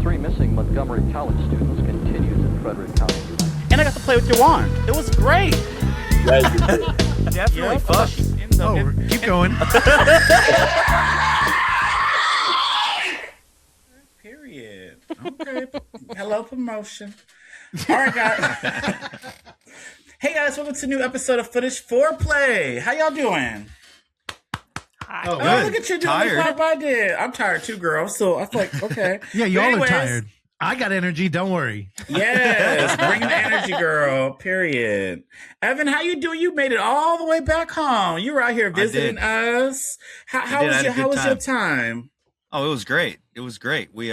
three missing Montgomery College students continues in Frederick County. And I got to play with your wand. It was great. Definitely fuck. Oh, keep going. Period. Okay. Hello, promotion. All right, guys. Hey, guys. Welcome to a new episode of Footage Foreplay. How y'all doing? Oh, Look at you doing the crap I did. I'm tired too, girl. So I feel like, okay. Yeah, y'all are tired. I got energy. Don't worry. Yes, bring the energy, girl. Period. Evan, how you doing? You made it all the way back home. You were out here visiting us. How was your time? Oh, it was great. It was great. We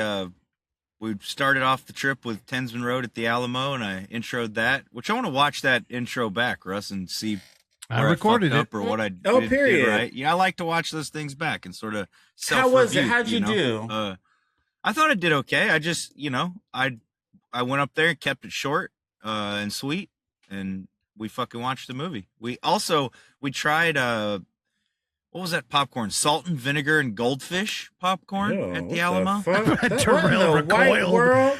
started off the trip with Tensman Road at the Alamo, and I introed that. Which I want to watch that intro back, Russ, and see. I recorded it or what I did, period. Right. Yeah, I like to watch those things back and sort of How was it? How'd you do? I thought I did okay. I just, I went up there and kept it short and sweet, and we fucking watched the movie. We tried what was that popcorn? Salt and vinegar and goldfish popcorn at the Alamo. Terrell recoiled.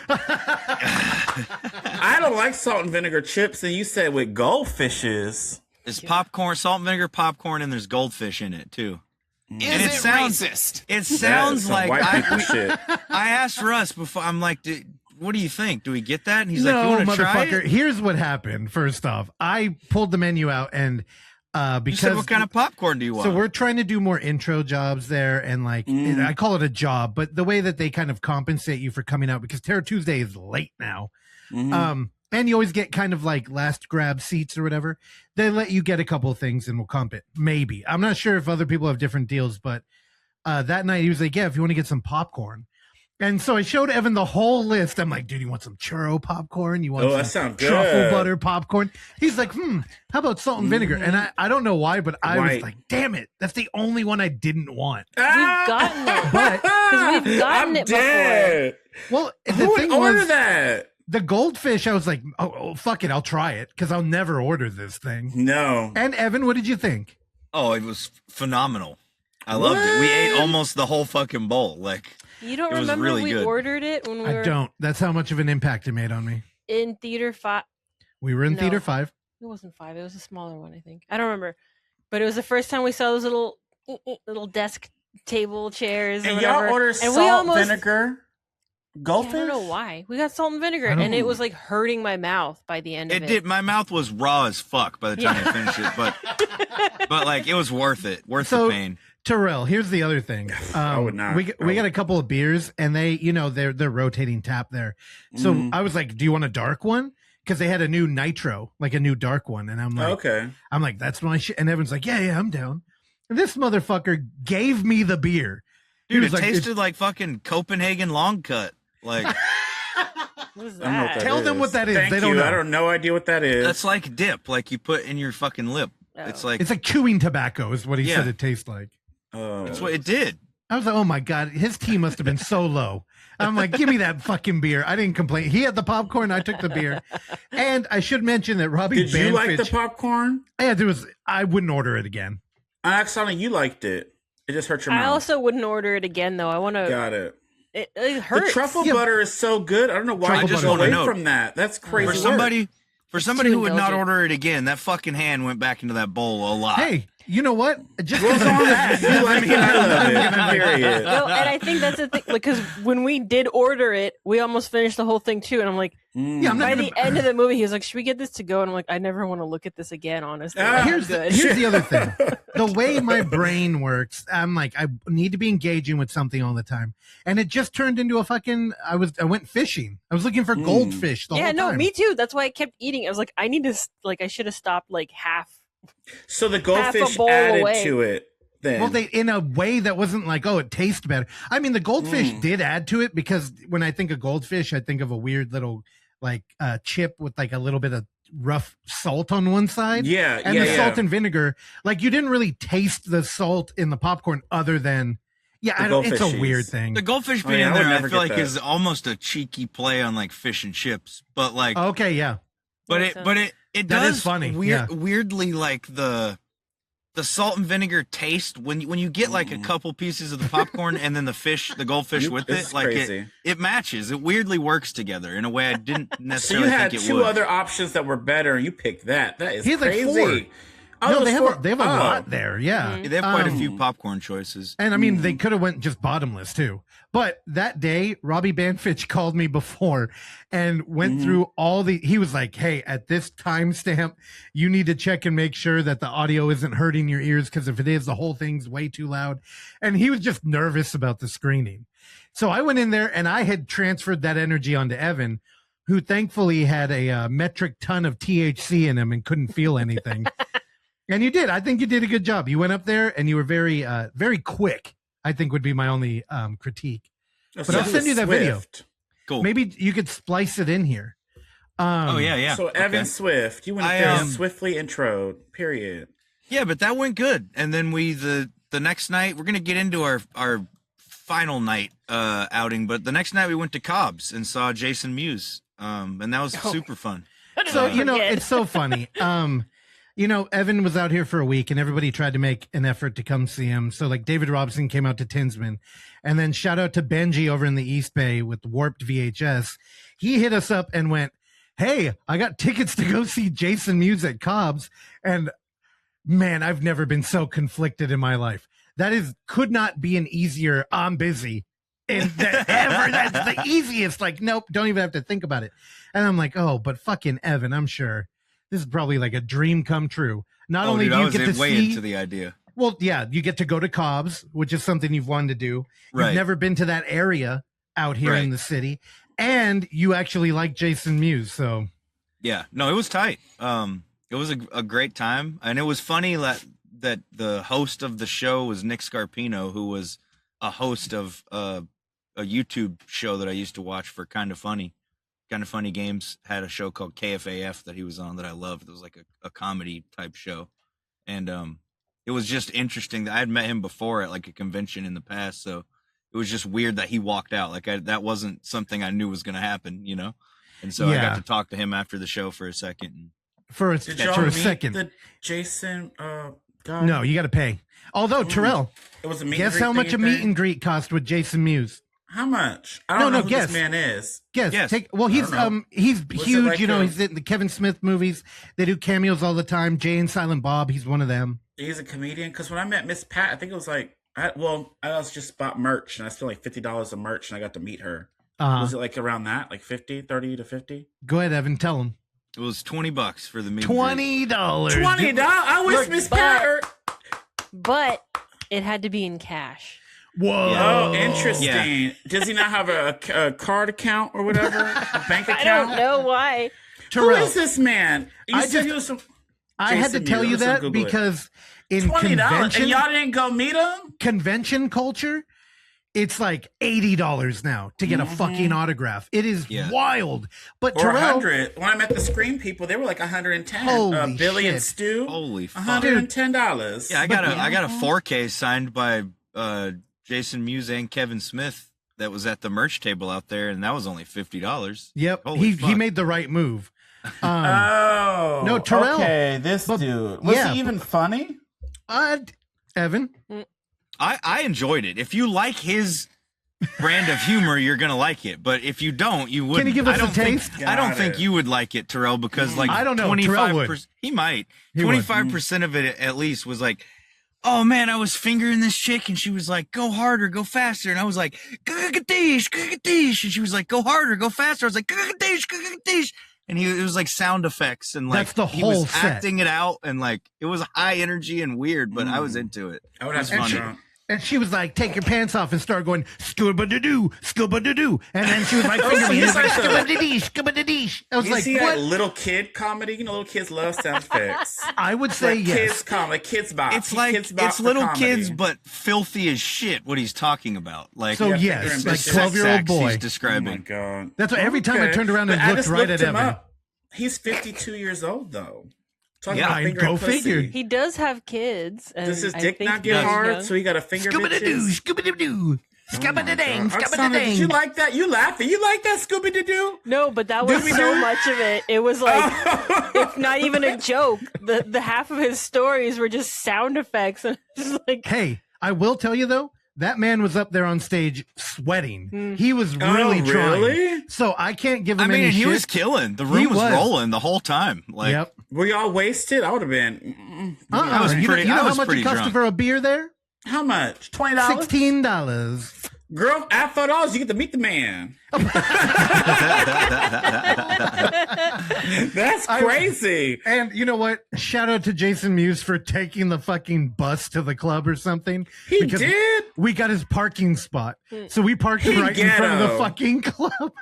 I don't like salt and vinegar chips, and you said with goldfishes. It's popcorn, salt and vinegar popcorn, and there's goldfish in it too. Is it racist? It sounds like shit. I asked Russ before. I'm like, what do you think? Do we get that? And he's like, you want to try it? Here's what happened. First off, I pulled the menu out and because you said, what kind of popcorn do you want? So we're trying to do more intro jobs there, and I call it a job, but the way that they kind of compensate you for coming out, because Terror Tuesday is late now. And you always get kind of like last grab seats or whatever. They let you get a couple of things and we'll comp it. Maybe. I'm not sure if other people have different deals, but that night he was like, yeah, if you want to get some popcorn. And so I showed Evan the whole list. I'm like, dude, you want some churro popcorn? You want some truffle butter popcorn? He's like, how about salt and vinegar? And I don't know why, but I was like, damn it. That's the only one I didn't want. We've gotten it. Because we've gotten it before. Well, who would order that? The goldfish, I was like, oh, fuck it, I'll try it, because I'll never order this thing. No. And Evan, what did you think? Oh, it was phenomenal. I loved it. We ate almost the whole fucking bowl. You don't remember really we good. ordered it when we were... I don't. That's how much of an impact it made on me. In Theater 5. We were in Theater 5. It wasn't 5. It was a smaller one, I think. I don't remember. But it was the first time we saw those little desk table chairs and whatever. Y'all ordered salt, vinegar, goldfish? I don't know why. We got salt and vinegar, and it was like hurting my mouth by the end of it. It did. My mouth was raw as fuck by the time I finished it, but it was worth it. Worth the pain. Terrell, here's the other thing. I would not. We got a couple of beers, and they're rotating tap there. So I was like, "Do you want a dark one?" Because they had a new nitro, like a new dark one, and I'm like, "Okay." I'm like, "That's my shit." And everyone's like, "Yeah, I'm down." And this motherfucker gave me the beer. Dude, it tasted like fucking Copenhagen long cut. Like, what is that? Tell them what that is. Thank they don't you. know. I don't no idea what that is. That's like dip, like you put in your fucking lip. Oh. It's like chewing tobacco is what he said it tastes like. That's what it did. I was like, oh my God, his tea must have been so low. I'm like, give me that fucking beer. I didn't complain. He had the popcorn. I took the beer. And I should mention that Robbie Did you like the popcorn? Yeah, I wouldn't order it again. Oksana, you liked it. It just hurt your mouth. I also wouldn't order it again, though. I want to. Got it. It hurts. The truffle butter is so good. I don't know why you just go away from that. That's crazy. For somebody who would not order it again, that fucking hand went back into that bowl a lot. Hey, you know what? Just you like it, I love it. Period. No, and I think that's the thing, because when we did order it, we almost finished the whole thing too. And I'm like, by the end of the movie, he was like, "Should we get this to go?" And I'm like, I never want to look at this again. Honestly, here's the other thing: the way my brain works, I'm like, I need to be engaging with something all the time, and it just turned into a fucking. I went fishing. I was looking for goldfish the whole time. Yeah, no, me too. That's why I kept eating. I was like, I need to I should have stopped like half. So the goldfish added away to it. Then. Well, in a way that wasn't like, oh, it tastes better. I mean, the goldfish did add to it, because when I think of goldfish, I think of a weird little chip with like a little bit of rough salt on one side. Yeah, and the salt and vinegar, like you didn't really taste the salt in the popcorn other than. Yeah, it's a weird thing. The goldfish being in there, I feel like is almost a cheeky play on like fish and chips, but like okay, yeah, but it that does is funny. Weirdly like the the salt and vinegar taste when you get like a couple pieces of the popcorn and then the goldfish with it, like it matches. It weirdly works together in a way I didn't necessarily think it would. So you had two other options that were better, and you picked that. That is crazy. Like 4. No, they have a lot there. Yeah. They have quite a few popcorn choices. And I mean, they could have went just bottomless too. But that day, Robbie Banfitch called me before and went through he was like, hey, at this timestamp, you need to check and make sure that the audio isn't hurting your ears, because if it is, the whole thing's way too loud. And he was just nervous about the screening. So I went in there and I had transferred that energy onto Evan, who thankfully had a metric ton of THC in him and couldn't feel anything. And you did. I think you did a good job. You went up there and you were very, very quick, I think would be my only critique. But I'll send you that video. Cool. Maybe you could splice it in here. Yeah. So Evan Swift, you went there swiftly introed, period. Yeah, but that went good. And then the next night, we're going to get into our final night outing, but the next night we went to Cobb's and saw Jason Mewes. And that was super fun. So, it's so funny. Evan was out here for a week and everybody tried to make an effort to come see him. So like David Robson came out to Tinsman, and then shout out to Benji over in the East Bay with Warped VHS. He hit us up and went, hey, I got tickets to go see Jason Mewes at Cobb's. And man, I've never been so conflicted in my life. Could not be an easier, I'm busy. And that's the easiest. Like, nope, don't even have to think about it. And I'm like, oh, but fucking Evan, I'm sure this is probably like a dream come true. Not only do you get to way see into the idea. Well, yeah, you get to go to Cobb's, which is something you've wanted to do. Right. You've never been to that area out here in the city, and you actually like Jason Mewes. So, yeah, no, it was tight. It was a great time, and it was funny that the host of the show was Nick Scarpino, who was a host of a YouTube show that I used to watch for Kind of Funny. Kind of Funny Games had a show called KFAF that he was on that I loved. It was like a comedy type show. And it was just interesting that I had met him before at like a convention in the past. So it was just weird that he walked out. Like that wasn't something I knew was going to happen, And so I got to talk to him after the show for a second. Did y'all meet the Jason guy? No, you got to pay. Although Terrell, it was a meet guess how much a meet and greet cost with Jason Mewes? How much? I don't know who this man is. Guess. He's huge. Like he's in the Kevin Smith movies. They do cameos all the time. Jay and Silent Bob. He's one of them. He's a comedian. Because when I met Miss Pat, I think it was like, I was just bought merch and I spent like $50 of merch and I got to meet her. Was it like around that, like 30 to 50? Go ahead, Evan. Tell him. It was $20 for the meet. $20. $20. I wish Miss Pat. But it had to be in cash. Whoa! Oh, interesting. Yeah. Does he not have a card account or whatever? A bank account? I don't know why. Terrell. Who is this man? I had to tell you that because in convention, and y'all didn't go meet him. Convention culture, it's like $80 now to get a fucking autograph. It is wild. But or Terrell, 100. When I met the Scream people, they were like 110. Holy Billy shit. and Stu. Holy fuck. $110. Yeah, I got a 4K signed by Jason Mewes and Kevin Smith that was at the merch table out there, and that was only $50. Yep, he made the right move. No, Terrell. Okay, this dude was he even funny? Evan, I enjoyed it. If you like his brand of humor, you're gonna like it. But if you don't, you wouldn't. Can you give us a taste? I don't think you would like it, Terrell, because like I don't know. 25%. He might. 25% of it at least was like, oh man, I was fingering this chick and she was like, go harder, go faster. And I was like, gugadish. And she was like, go harder, go faster. I was like, gugadish. And it was like sound effects and like that's the whole he was set. acting it out and like it was high energy and weird, but I was into it. I would have fun. And she was like, take your pants off and start going, skubba-da-doo. And then she was like, skubba-da-deesh. I was like, see what? Like little kid comedy? Little kids love sound effects. I would say like yes. Kids comedy, kids bop. It's like, it's little kids, but filthy as shit what he's talking about. Like, so yes, like 12-year-old boy. He's describing. Oh my God. That's what every time I turned around and looked right at Evan. He's 52 years old, though. Go figure. He does have kids. And does his dick not get hard? So he got a finger. Scooby-Doo. Scabba-da-dang, Oksana, did you like that? You laughing? You like that Scooby-Doo? No, but that was so much of it. It was like, it's not even a joke. The half of his stories were just sound effects, and it's like, hey, I will tell you though, that man was up there on stage sweating. He was really trying. Really? So I can't give him any he shit. was killing. The room was rolling the whole time. Like, yep. Were y'all wasted? I would have been. I was pretty. You know I how was much pretty it cost drunk. for a beer there? How much? $20? $16. Girl, at $4, you get to meet the man. That's crazy. And you know what? Shout out to Jason Mewes for taking the fucking bus to the club or something. He did? We got his parking spot. So we parked right in front of the fucking club.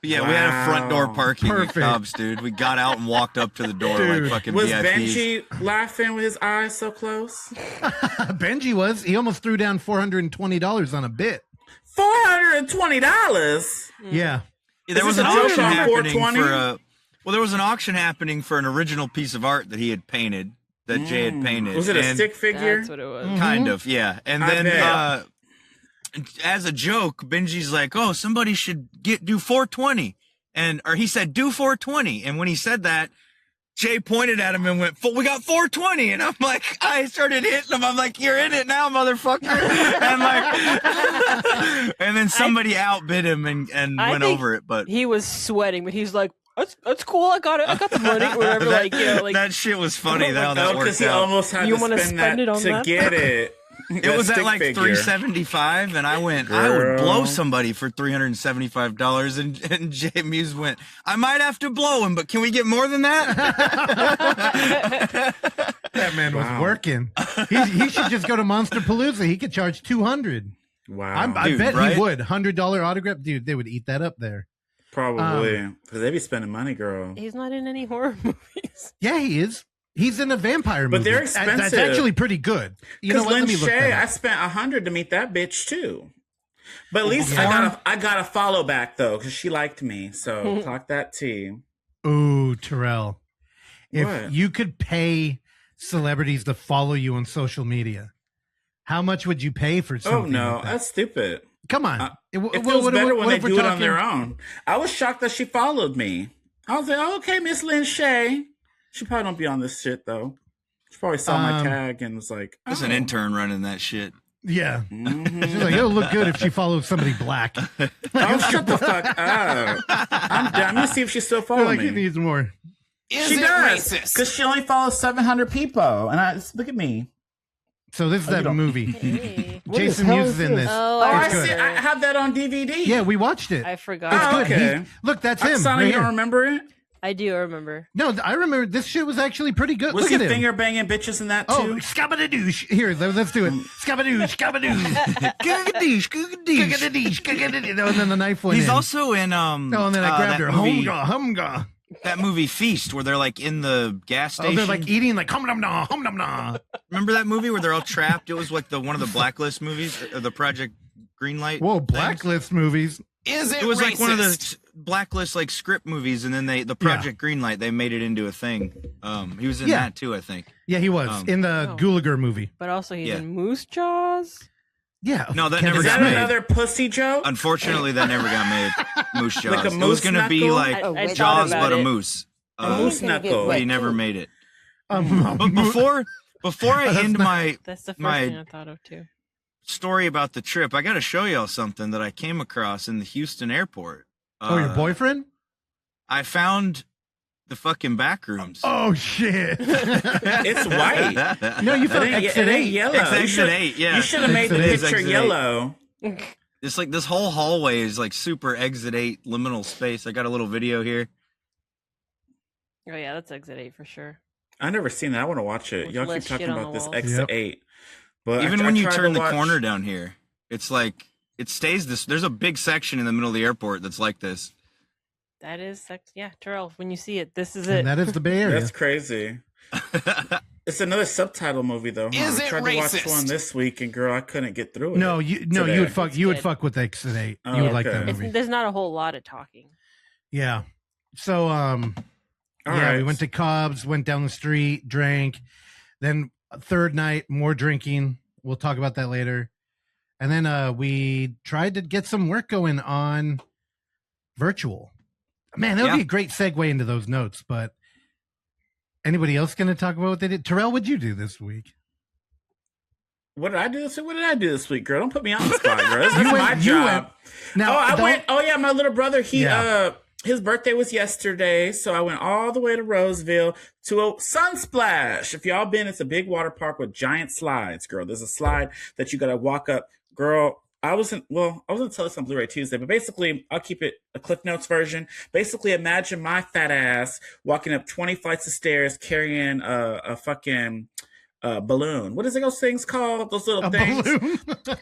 Yeah, we had a front door parking Perfect. at Cubs, dude. We got out and walked up to the door Dude. like fucking Was VIPs. Benji laughing with his eyes so close? Benji was. He almost threw down $420 on a bit. $420? Yeah. There was this an a joke auction on happening 420? there was an auction happening for an original piece of art that he had painted, that Jay had painted. Was it a and- stick figure? that's what it was. Kind of, yeah. And I then bet. as a joke, Benji's like, "Oh, somebody should do 420," or he said, "Do 420." And when he said that, Jay pointed at him and went, "We got 420." And I'm like, I started hitting him. I'm like, "You're in it now, motherfucker." And like, and then somebody outbid him and I went think over it. But he was sweating, but he's like, "That's cool. I got it. I got the money." Or whatever. that shit was funny. How that because worked he out. almost had You to wanna spend spend that it on to that? get it. It was at like $375, and I went, I would blow somebody for $375, and Jay Mewes went, "I might have to blow him, but can we get more than that?" That man was working. He should just go to Monster Palooza. He could charge $200. Wow. I Dude, bet right? he would. $100 autograph. Dude, they would eat that up there. Probably. Because they be spending money, girl. He's not in any horror movies. Yeah, he is. He's in a vampire movie. But they're That's expensive. actually pretty good. You know Because what? Let Lynn me look Shay, that I up. spent $100 to meet that bitch too. But at least Yeah. I got a follow back though, because she liked me. So clock that T. Ooh, Terrell. If What? you could pay celebrities to follow you on social media, how much would you pay for something? Oh no, like that? that's stupid. Come on. It feels better when they do it on their own. I was shocked that she followed me. I was like, oh, okay, Miss Lynn Shay. She probably don't be on this shit though. She probably saw my tag and was like, There's an intern running that shit. Yeah. She's like, it'll look good if she follows somebody black. oh, shut the fuck up. I'm done. Let me see if she still They're follows like, he me. needs more. She does. Because she only follows 700 people. And look at me. So this is that movie. Hey. Jason Mewes is in this. Oh, I It's good. see. I have that on DVD. Yeah, we watched it. I forgot. It's Oh, good. okay. Look, that's him. Oksana, right you don't here. remember it? I do remember. No, I remember this shit was actually pretty good. Was Look he at him. finger banging bitches in that too? Oh, scabba-da-doosh. Here, let's do it. Scabba-doosh, scabba-doosh. Googadoosh, googadoosh. Googadoosh, googadoosh. And then the knife went He's in. also in Oh, and then I grabbed her. that movie, Humga. that movie Feast, where they're like in the gas Oh, station. they're like eating like hum-dum-nah, hum-dum-nah. Remember that movie where they're all trapped? It was like one of the Blacklist movies, or the Project Greenlight. Whoa, things. Blacklist movies. Is it It was racist? like one of the Blacklist like script movies, and then the Project Greenlight, they made it into a thing. He was in that too, I think. Yeah, he was in the Gulager movie. But also he's Yeah. in Moose Jaws. Yeah. No, that Kevin never Is got that made. another pussy joke? Unfortunately, that never got made. Moose Jaws. Like a It was moose going to be knuckle? like I thought Jaws, about but a it. moose. A moose knuckle. But he never made it. But Mo- before I end my That's the first My- thing I thought of too. story about the trip, I got to show y'all something that I came across in the Houston airport. Oh, your boyfriend? I found the fucking back rooms. Oh shit! It's white. No, you It found ain't, exit it ain't 8. yellow. It's You exit should- 8, yeah. You should have made the Exit 8. picture Exit 8. yellow. It's like this whole hallway is like super exit 8 liminal space. I got a little video here. Oh yeah, that's Exit 8 for sure. I never seen that. I want to watch it. With Y'all less keep talking shit on about the this walls. exit Yep. 8. But Even I when you tried turn to the watch- corner down here, it's like it stays this. There's a big section in the middle of the airport that's like this. That is sex. Yeah, Terrell. When you see it, this is And it. that is the Bay Area. That's crazy. It's another subtitle movie though. Huh? Is I it tried to watch racist? one this week, and girl, I couldn't get through it. No, you today. would fuck. It's You would good. fuck with Exit 8. Oh, You would like that okay. movie. There's not a whole lot of talking. Yeah. So All yeah, right. we went to Cobb's, went down the street, drank. Then third night, more drinking. We'll talk about that later. And then we tried to get some work going on virtual. Man, that would be a great segue into those notes. But anybody else going to talk about what they did? Terrell, what'd you do this week? What did I do this week? What did I do this week, girl? Don't put me on the spot, girl. This is my job. Now, I went. Oh yeah, my little brother. His birthday was yesterday, so I went all the way to Roseville to a Sunsplash. If y'all been, it's a big water park with giant slides, girl. There's a slide that you gotta walk up, girl. I was gonna tell this on Blu-ray Tuesday, but basically, I'll keep it a Cliff Notes version. Basically, imagine my fat ass walking up 20 flights of stairs carrying a fucking balloon. What is it? Those things called? Those little things?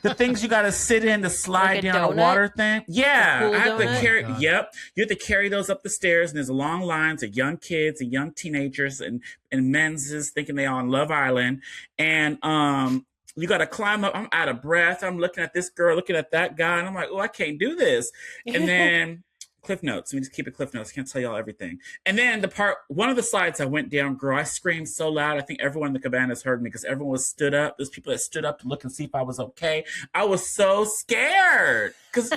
The things you got to sit in to slide like down a water thing. Yeah, I have to carry. Yep, you have to carry those up the stairs, and there's long lines of young kids and young teenagers and men's thinking they on Love Island, and you got to climb up. I'm out of breath. I'm looking at this girl, looking at that guy, and I'm like, oh, I can't do this. And then Cliff Notes. We just keep it Cliff Notes. Can't tell y'all everything. And then one of the slides I went down, girl, I screamed so loud. I think everyone in the cabanas heard me because everyone was stood up. There's people that stood up to look and see if I was okay. I was so scared because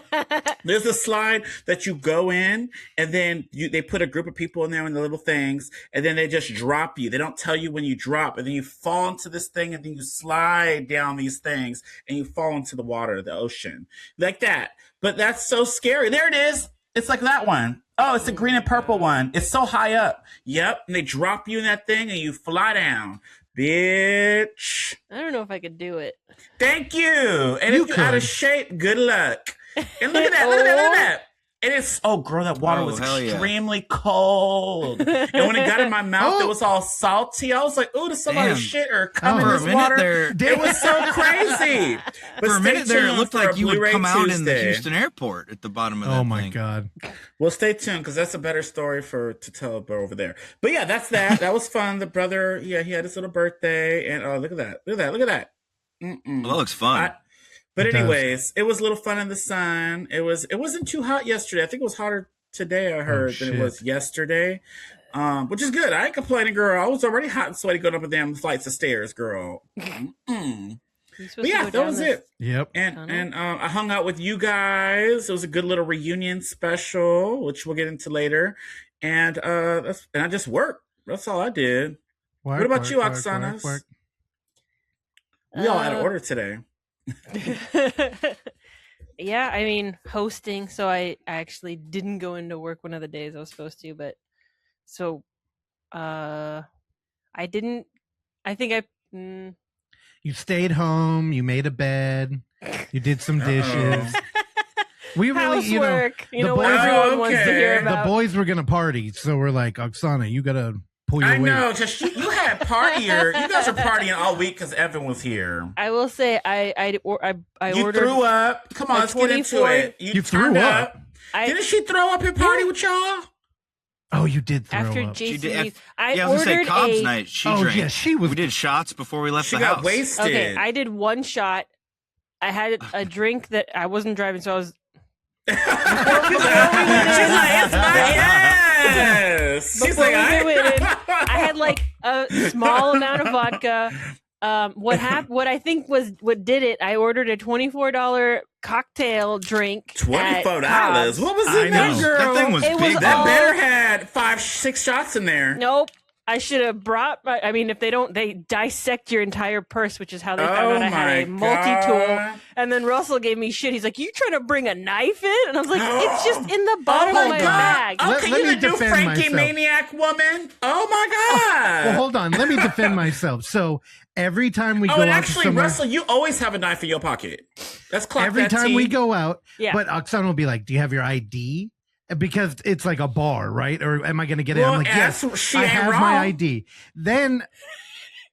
there's a slide that you go in and then they put a group of people in there in the little things and then they just drop you. They don't tell you when you drop and then you fall into this thing and then you slide down these things and you fall into the water, the ocean like that. But that's so scary. There it is. It's like that one. Oh, it's the green and purple one. It's so high up. Yep. And they drop you in that thing and you fly down. Bitch. I don't know if I could do it. Thank you. And if you're out of shape, good luck. And look at that. Look at that. Look at that. It is, girl, that water was extremely cold. And when it got in my mouth, it was all salty. I was like, ooh, does somebody shit or come in this water? It was so crazy. But for a minute there, it looked like you would come out in the Houston airport at the bottom of that thing. Oh, my God. Well, stay tuned, because that's a better story to tell over there. But yeah, that's that. That was fun. The brother, he had his little birthday. And look at that. Look at that. Look at that. Well, that looks fun. But anyways, it was a little fun in the sun. It wasn't too hot yesterday. I think it was hotter today, I heard, than it was yesterday. Which is good. I ain't complaining, girl. I was already hot and sweaty going up and down flights of stairs, girl. But yeah, that was it. Yep. And I hung out with you guys. It was a good little reunion special, which we'll get into later. And I just worked. That's all I did. What about you, Oksana? We all out of order today. Yeah, I mean, hosting, so I actually didn't go into work one of the days I was supposed to, but so I didn't. I think you stayed home, you made a bed, you did some dishes. We really, housework, what everyone wants to hear about. The boys were gonna party, so we're like, Oksana, you gotta pull your weight. I know, because you had partier. You guys were partying all week because Evan was here. I will say, I you ordered. Threw up. Come on, let's get into it. You threw up. Didn't she throw up and party with y'all? Oh, you did throw after up. Jason, I was gonna say Cobb's night. She drank. Yeah, she was. We did shots before we left the house. She got wasted. Okay, I did one shot. I had a drink that I wasn't driving, so I was. She's like, it's not yes. She's like, I had like a small amount of vodka. What I think was what did it. I ordered a $24 cocktail drink. $24. What was in that, girl? That thing was big. That better had 5-6 shots in there. Nope. I should have brought. I mean, if they dissect your entire purse, which is how they found out I had a multi-tool. And then Russell gave me shit. He's like, "You trying to bring a knife in?" And I was like, "It's just in the bottom of my bag." Okay, you the new Frankie Maniac woman. Oh my God. Well, hold on. Let me defend myself. So every time we go out, actually, Russell, you always have a knife in your pocket. That's clock. Every time we go out, yeah. But Oksana will be like, "Do you have your ID?" Because it's like a bar, right? Or am I going to get it? I'm like, yes, I have my ID. Then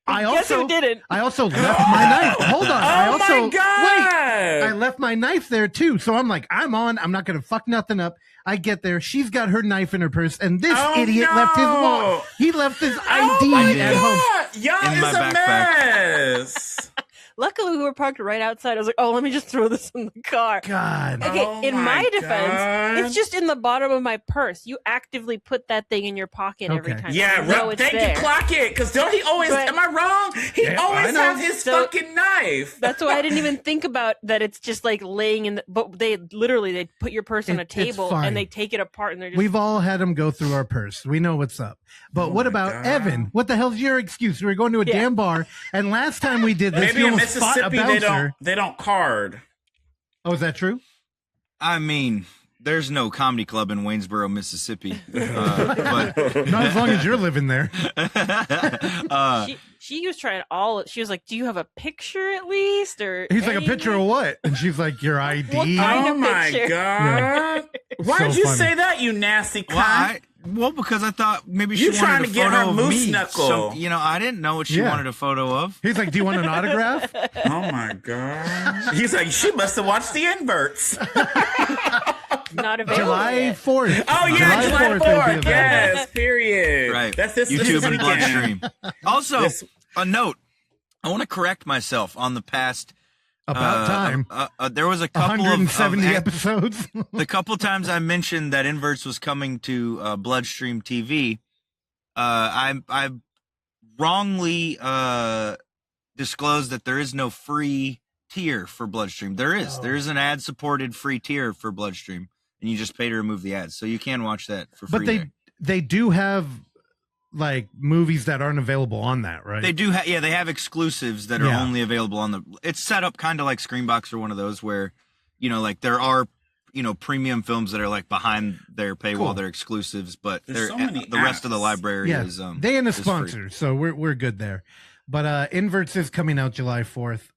I also didn't. I also left my knife. Hold on. My God. Wait. I left my knife there too. So I'm like, I'm not going to fuck nothing up. I get there. She's got her knife in her purse, and this idiot left his wallet. He left his ID at home. Y'all in is my a backpack. mess. Luckily, we were parked right outside. I was like, oh, let me just throw this in the car. God. Okay, in my defense, it's just in the bottom of my purse. You actively put that thing in your pocket every time. Yeah, thank you, clock it. Because don't he always, am I wrong? He always has his fucking knife. That's why I didn't even think about that. It's just like laying in the, but they put your purse on a table and they take it apart and they're just. We've all had them go through our purse. We know what's up. But what about Evan? What the hell's your excuse? We were going to a damn bar, and last time we did this, maybe in Mississippi they don't card. Oh, is that true? I mean, there's no comedy club in Waynesboro, Mississippi. But not as long as you're living there. She was trying she was like, do you have a picture at least? Or he's like, a picture of what? And she's like, your ID. What kind of my picture? God. Why did you say that, you nasty cunt? Well, because I thought maybe you she wanted a get photo her of moose me. knuckle. So, I didn't know what she wanted a photo of. He's like, do you want an autograph? Oh my God. He's like, she must have watched the inverts. Not available. July 4th. Oh yeah, July 4th. Yes, period. Right. That's this YouTube this and weekend. Bloodstream. Also, a note. I want to correct myself on the past. About time. There was a couple 170 episodes. The couple times I mentioned that Inverts was coming to Bloodstream TV, I wrongly disclosed that there is no free tier for Bloodstream. There is an ad-supported free tier for Bloodstream, and you just pay to remove the ads, so you can watch that for free. But they do have like movies that aren't available on that, right? They do they have exclusives that are only available on the. It's set up kind of like Screenbox or one of those where, like there are, premium films that are like behind their paywall. They're exclusives, but the rest of the library is they and a sponsor, so we're good there. But Inverts is coming out July 4th.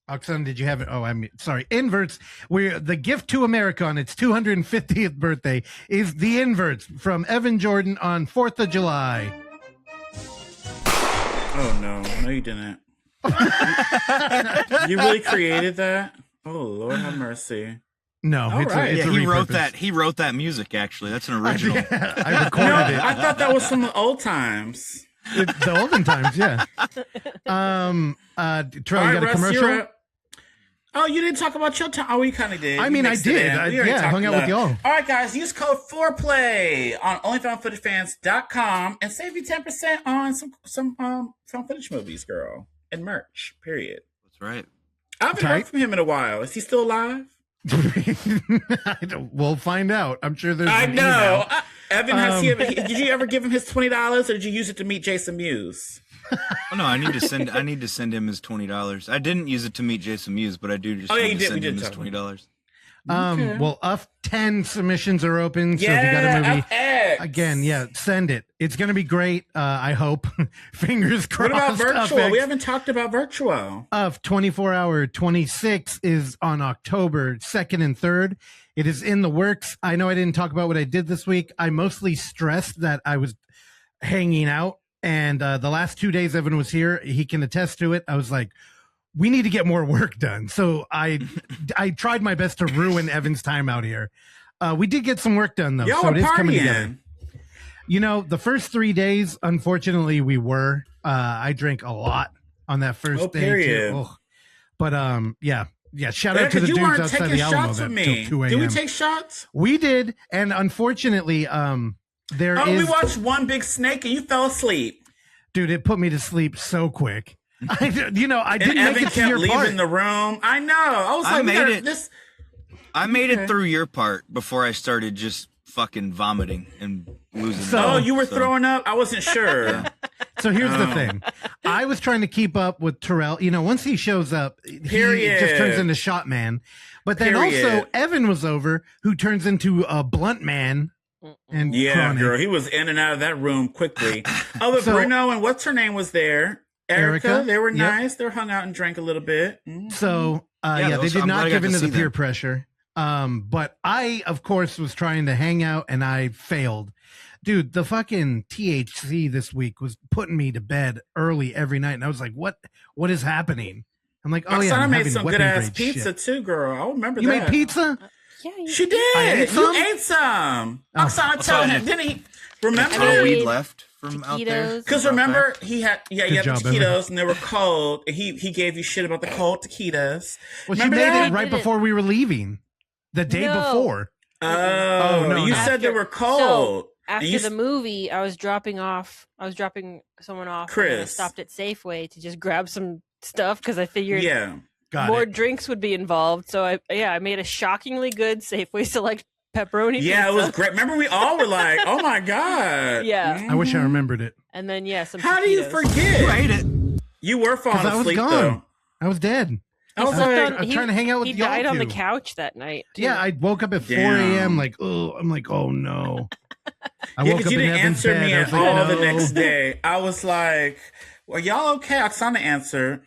Oksana, did you have it? Oh, sorry. Inverts. The gift to America on its 250th birthday is the Inverts from Evan Jordan on 4th of July. Oh no, you didn't. You really created that? Oh Lord, have mercy. No, he wrote that. He wrote that music. Actually, that's an original. I recorded it. I thought that was from the old times. The olden times, yeah. Terrell, you got a commercial? Oh, you didn't talk about your time. Oh, we kind of did. I mean, I did. I hung out with y'all. All right, guys, use code Foreplay on OnlyFoundFootageFans.com and save you 10% on some found footage movies, girl, and merch. Period. That's right. I haven't heard from him in a while. Is he still alive? We'll find out. I'm sure there's. I know. Evan, did you ever give him his $20, or did you use it to meet Jason Mewes? Oh, no, I need to send him his $20. I didn't use it to meet Jason Mewes, but I do just need to send him his $20. Well, 10 submissions are open, so if you got a movie, again, send it. It's going to be great. I hope. Fingers crossed. What about virtual? We haven't talked about virtual. 24-hour 26 is on October 2nd and 3rd. It is in the works. I know I didn't talk about what I did this week. I mostly stressed that I was hanging out. And the last 2 days Evan was here, he can attest to it. I was like, we need to get more work done. So I tried my best to ruin Evan's time out here. We did get some work done, though. Y'all so it is partying. coming together. The first 3 days, unfortunately, we were. I drank a lot on that first day. Period. Too. But, shout out to the dudes outside the Alamo that till 2 a.m. Did we take shots? We did. And unfortunately, we watched One Big Snake and you fell asleep. Dude, it put me to sleep so quick. I didn't make it to your leaving part. the room. I know. I was like, I made it through your part before I started just fucking vomiting and losing. You were throwing up? I wasn't sure. So here's the thing. I was trying to keep up with Terrell. Once he shows up, he just turns into Shot Man. But then also Evan was over, who turns into a Blunt Man. And Chronic. Girl, he was in and out of that room quickly. But Bruno and what's her name was there? Erica. They were nice. They hung out and drank a little bit. Mm-hmm. So they did not give into the peer pressure. But I, of course, was trying to hang out and I failed. Dude, the fucking THC this week was putting me to bed early every night, and I was like, "What is happening?" I'm like, "Oh I made some good ass pizza too, girl. I remember you made pizza." Yeah, she did. You ate some. Oksana told him. Didn't he? Remember? Weed left. from out there? Because remember, he had the job, taquitos, and they were cold. And he gave you shit about the cold taquitos. Well, remember she made that? it right before we were leaving. The day before. Oh, no, you no. said they were cold. So after the movie, I was dropping someone off. Chris. And I stopped at Safeway to just grab some stuff because I figured Got more it. drinks would be involved. So I made a shockingly good Safeway Select pepperoni pizza. Yeah, it was great. Remember, we all were like, "Oh my god!" Yeah. I wish I remembered it. And then some. How do you taquitos. forget? You ate it. You were falling 'Cause I was asleep gone. though. I was dead. I was slept like, on- I'm trying to hang out with He y'all died on the two. couch that night. Too. Yeah, I woke up at 4 a.m. Like, oh, I'm like, oh no. I yeah, woke because up you in didn't Evan's answer bed. me I at was like, all the no. next day. I was like, "Well, y'all okay?" Oksana answered.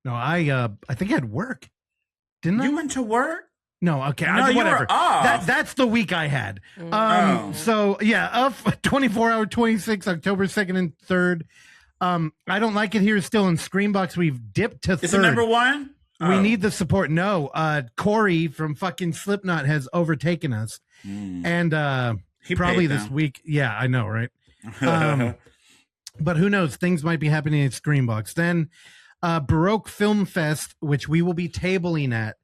No, I think I had work. Didn't I? You went to work? No, okay, No, you whatever. were off. That's the week I had. Oh. So yeah, up 24-hour 26, October 2nd and 3rd. I don't like it here. Still in Screenbox, we've dipped to Is it third. number one? We need the support. No, Corey from fucking Slipknot has overtaken us, and He probably paid this them. week. Yeah, I know, right? But who knows? Things might be happening at Screenbox. Then Baroque Film Fest, which we will be tabling at,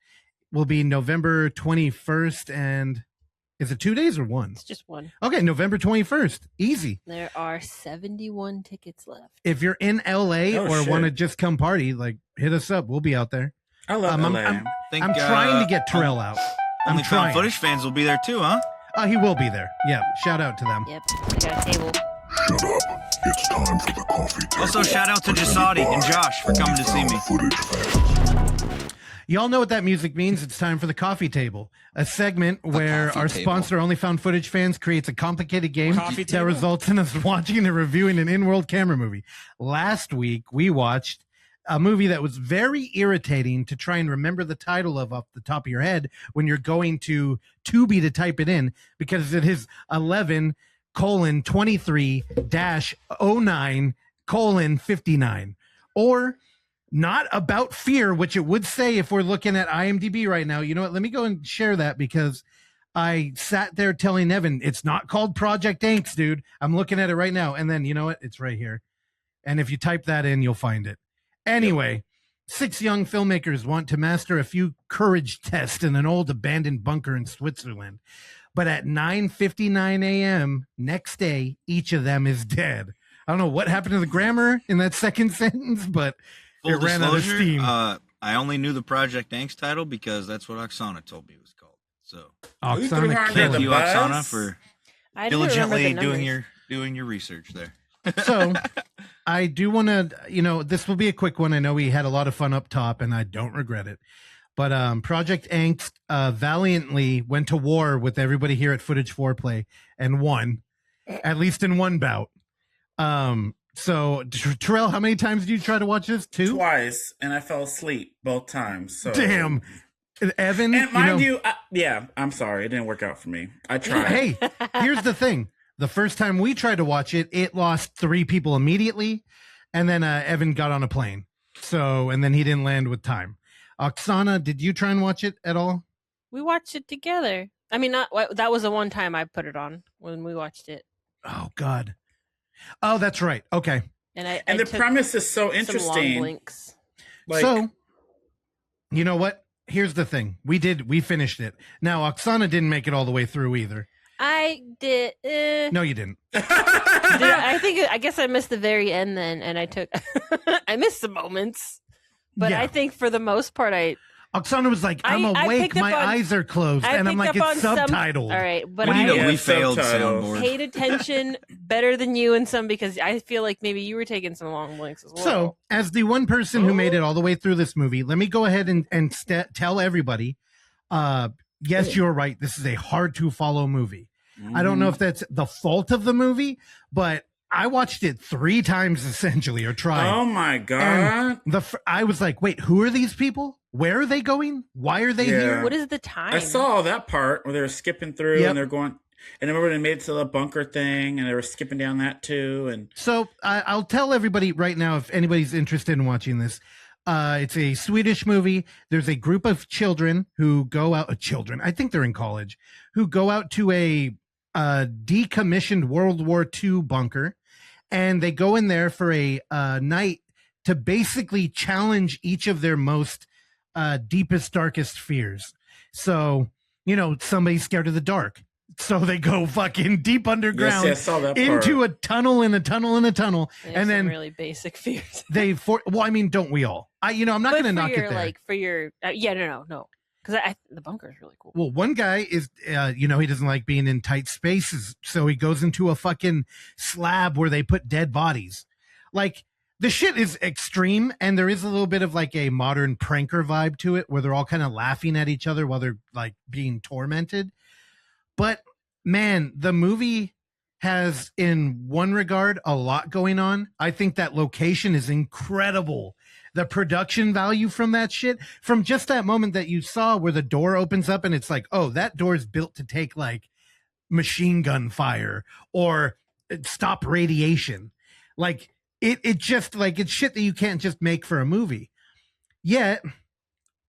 will be November 21st. And is it 2 days or one? It's just one. Okay, November 21st. Easy. There are 71 tickets left. If you're in LA Oh, or shit. want to just come party, like hit us up. We'll be out there. I love LA. I'm Think, I'm trying to get Terrell out. I'm Only trying. Found Footage fans will be there too, huh? He will be there. Yeah. Shout out to them. Yep, I got a table. Shut up. It's time for the coffee table. Also, shout out to Jasadi and Josh for coming to see me. Footage fans. Y'all know what that music means. It's time for the coffee table, a segment where coffee our table. sponsor, OnlyFoundFootageFans, creates a complicated game Coffee that table? results in us watching and reviewing an in-world camera movie. Last week, we watched a movie that was very irritating to try and remember the title of off the top of your head when you're going to Tubi to type it in, because it is 11:23-09:59, or Not About Fear, which it would say if we're looking at IMDb right now. You know what? Let me go and share that, because I sat there telling Evan, it's not called Project Angst, dude. I'm looking at it right now. And then, you know what? It's right here. And if you type that in, you'll find it. Anyway, 6 young filmmakers want to master a few courage tests in an old abandoned bunker in Switzerland. But at 9:59 a.m. next day, each of them is dead. I don't know what happened to the grammar in that second sentence, but Full it ran out of disclosure, steam. I only knew the Project Angst title because that's what Oksana told me it was called. So You threw her Oksana under killed the thank you, bus? Oksana, for I didn't remember diligently the doing numbers. your research there. So I do want to, this will be a quick one. I know we had a lot of fun up top and I don't regret it. But Project Angst valiantly went to war with everybody here at Footage Foreplay and won, at least in one bout. So Terrell, how many times did you try to watch this? 2? Twice, and I fell asleep both times. So Damn. Evan, And mind you, I'm sorry, it didn't work out for me. I tried. Hey, here's the thing. The first time we tried to watch it, it lost 3 people immediately. And then Evan got on a plane. And then he didn't land with time. Oksana, did you try and watch it at all? We watched it together. I mean, that was the one time I put it on when we watched it. Oh, God. Oh, that's right. Okay. And the premise is so some long interesting. blinks. Like, you know what? Here's the thing. We finished it. Now, Oksana didn't make it all the way through either. I did. No, you didn't. I guess I missed the very end then, and I missed some moments. But Yeah. I think for the most part, Oksana was like, I'm I awake. picked up My on- eyes are closed. I And I'm like, picked up it's on some- subtitled. All right, but We need I a we Yeah, failed subtitles. soundboard. paid attention better than you and some, because I feel like maybe you were taking some long blinks as well. So, as the one person who made it all the way through this movie, let me go ahead and tell everybody, yes, you're right. This is a hard to follow movie. I don't know if that's the fault of the movie, but I watched it 3 times essentially, or tried. oh my God. And I was like, wait, who are these people? Where are they going? Why are they Yeah. here? what is the time? I saw that part where they were skipping through Yep. and they're going. And I remember they made it to the bunker thing and they were skipping down that too. And So I'll tell everybody right now, if anybody's interested in watching this, it's a Swedish movie. There's a group of children who go out, I think they're in college, who go out to a decommissioned World War II bunker. and they go in there for a night to basically challenge each of their most deepest, darkest fears. So, somebody's scared of the dark. So they go fucking deep underground into a tunnel and a tunnel and a tunnel. And then really basic fears. Don't we all? I'm not going to knock it there. Like for your, no. Because the bunker is really cool. Well, one guy is, he doesn't like being in tight spaces. So he goes into a fucking slab where they put dead bodies. Like, the shit is extreme. And there is a little bit of like a modern pranker vibe to it where they're all kind of laughing at each other while they're like being tormented. But man, the movie has, in one regard, a lot going on. I think that location is incredible. The production value from that shit, from just that moment that you saw where the door opens up and it's like, oh, that door is built to take like machine gun fire or stop radiation. Like it just like it's shit that you can't just make for a movie. Yet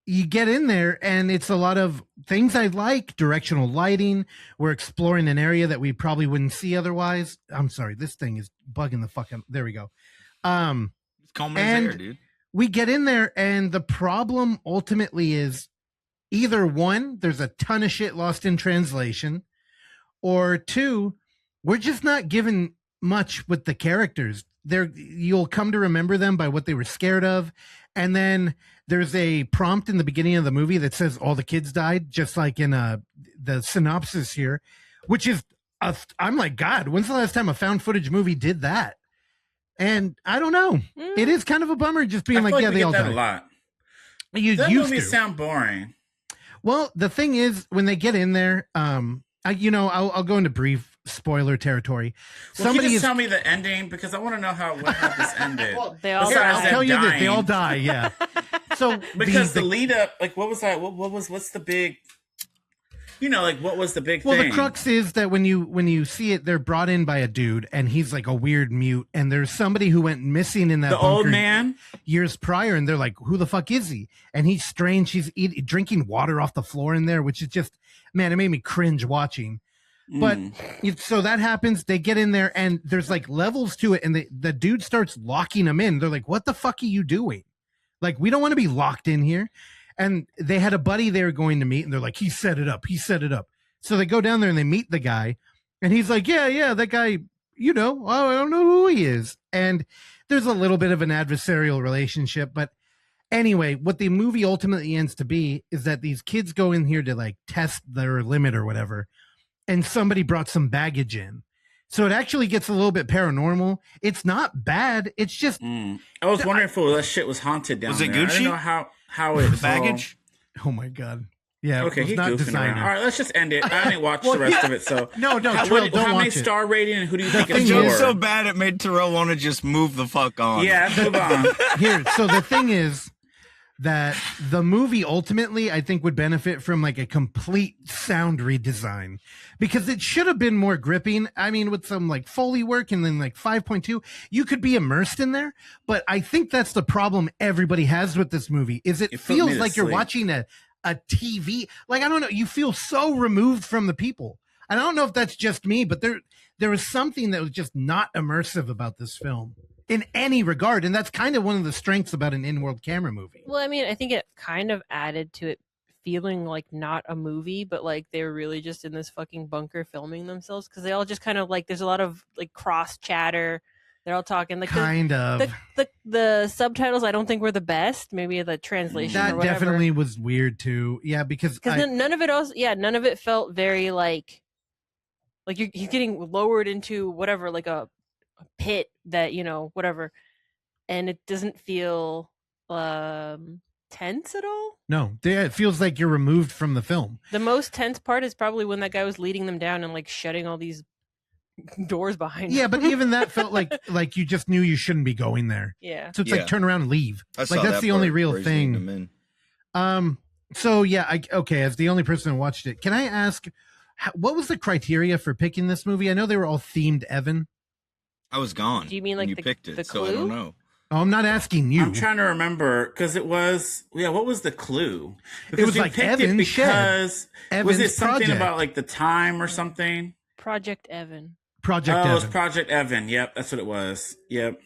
you get in there and it's a lot of things I like. Directional lighting. We're exploring an area that we probably wouldn't see otherwise. I'm sorry, this thing is bugging the fuck out. There we go. It's calm as air, dude. We get in there and the problem ultimately is either one, there's a ton of shit lost in translation, or two, we're just not given much with the characters. You'll come to remember them by what they were scared of. And then there's a prompt in the beginning of the movie that says all the kids died, just like in the synopsis here, which is, I'm like, God, when's the last time a found footage movie did that? And I don't know. It is kind of a bummer just being like, yeah, they all died. A lot. That movies sound boring. Well, the thing is, when they get in there, I'll go into brief spoiler territory. Well, can you just tell me the ending because I want to know what this ended. Well, they all I'll tell you that they all die. Yeah. So because the lead up, like, what was that? What's the big? What was the big thing? Well, the crux is that when you see it, they're brought in by a dude, and he's like a weird mute, and there's somebody who went missing in that bunker old man years prior, and they're like, who the fuck is he? And he's strange. He's drinking water off the floor in there, which is just, man, it made me cringe watching. But so that happens. They get in there, and there's like levels to it, and the dude starts locking them in. They're like, what the fuck are you doing? Like, we don't want to be locked in here. And they had a buddy they were going to meet, and they're like, he set it up. So they go down there and they meet the guy, and he's like, yeah, that guy, I don't know who he is. And there's a little bit of an adversarial relationship. But anyway, what the movie ultimately ends to be is that these kids go in here to like test their limit or whatever, and somebody brought some baggage in. So it actually gets a little bit paranormal. It's not bad. It's just... I was wondering if that shit was haunted down there. Was it Gucci? I don't know how it... The baggage? Oh my God. Yeah, okay, he's not goofing designer. around. All right, let's just end it. I didn't watch the rest of it, so... No, how don't many watch it. star rating and who do you think The it's joke's for? so bad it made Terrell want to just move the fuck on. Yeah, move on. Here, so the thing is that the movie ultimately, I think, would benefit from like a complete sound redesign because it should have been more gripping. I mean, with some like Foley work and then like 5.2, you could be immersed in there. But I think that's the problem everybody has with this movie is it feels like you're watching a TV. Like, I don't know, you feel so removed from the people. I don't know if that's just me, but there was something that was just not immersive about this film in any regard. And that's kind of one of the strengths about an in-world camera movie. Well, I mean, I think it kind of added to it feeling like not a movie, but like they were really just in this fucking bunker filming themselves because they all just kind of like, there's a lot of like cross chatter. They're all talking like the subtitles. I don't think were the best. Maybe the translation. That or whatever. Definitely was weird too. Yeah, because none of it felt very like he's getting lowered into whatever, like a pit that, whatever. And it doesn't feel tense at all. No, it feels like you're removed from the film. The most tense part is probably when that guy was leading them down and like shutting all these doors behind yeah him. But even that felt like you just knew you shouldn't be going there. Yeah, so it's like turn around and leave. Like that's the only real thing. So yeah, okay, as the only person who watched it, can I ask what was the criteria for picking this movie? I know they were all themed Evan. I was gone. Do you mean like you picked it? So I don't know. Oh, I'm not asking you. I'm trying to remember because it was what was the clue? Because it was like Evan because Evan's was it something project. about like the time or something? Project Evan. Project Oh, Evan. it was Project Evan. Yep, that's what it was. Yep.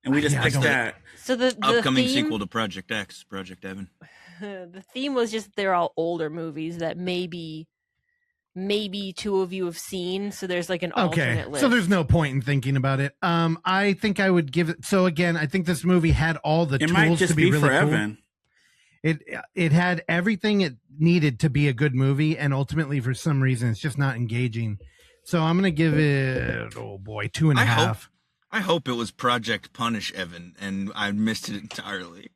And we just Yeah, I picked don't- that. So the Upcoming theme, sequel to Project X, Project Evan. the theme was just they're all older movies that maybe two of you have seen. So there's like an alternate list. So there's no point in thinking about it. I think I would give it. So again, I think this movie had all the It tools might just to be be really for cool. Evan. It had everything it needed to be a good movie, and ultimately, for some reason, it's just not engaging. So I'm gonna give it, 2.5. I hope it was Project Punish Evan, and I missed it entirely.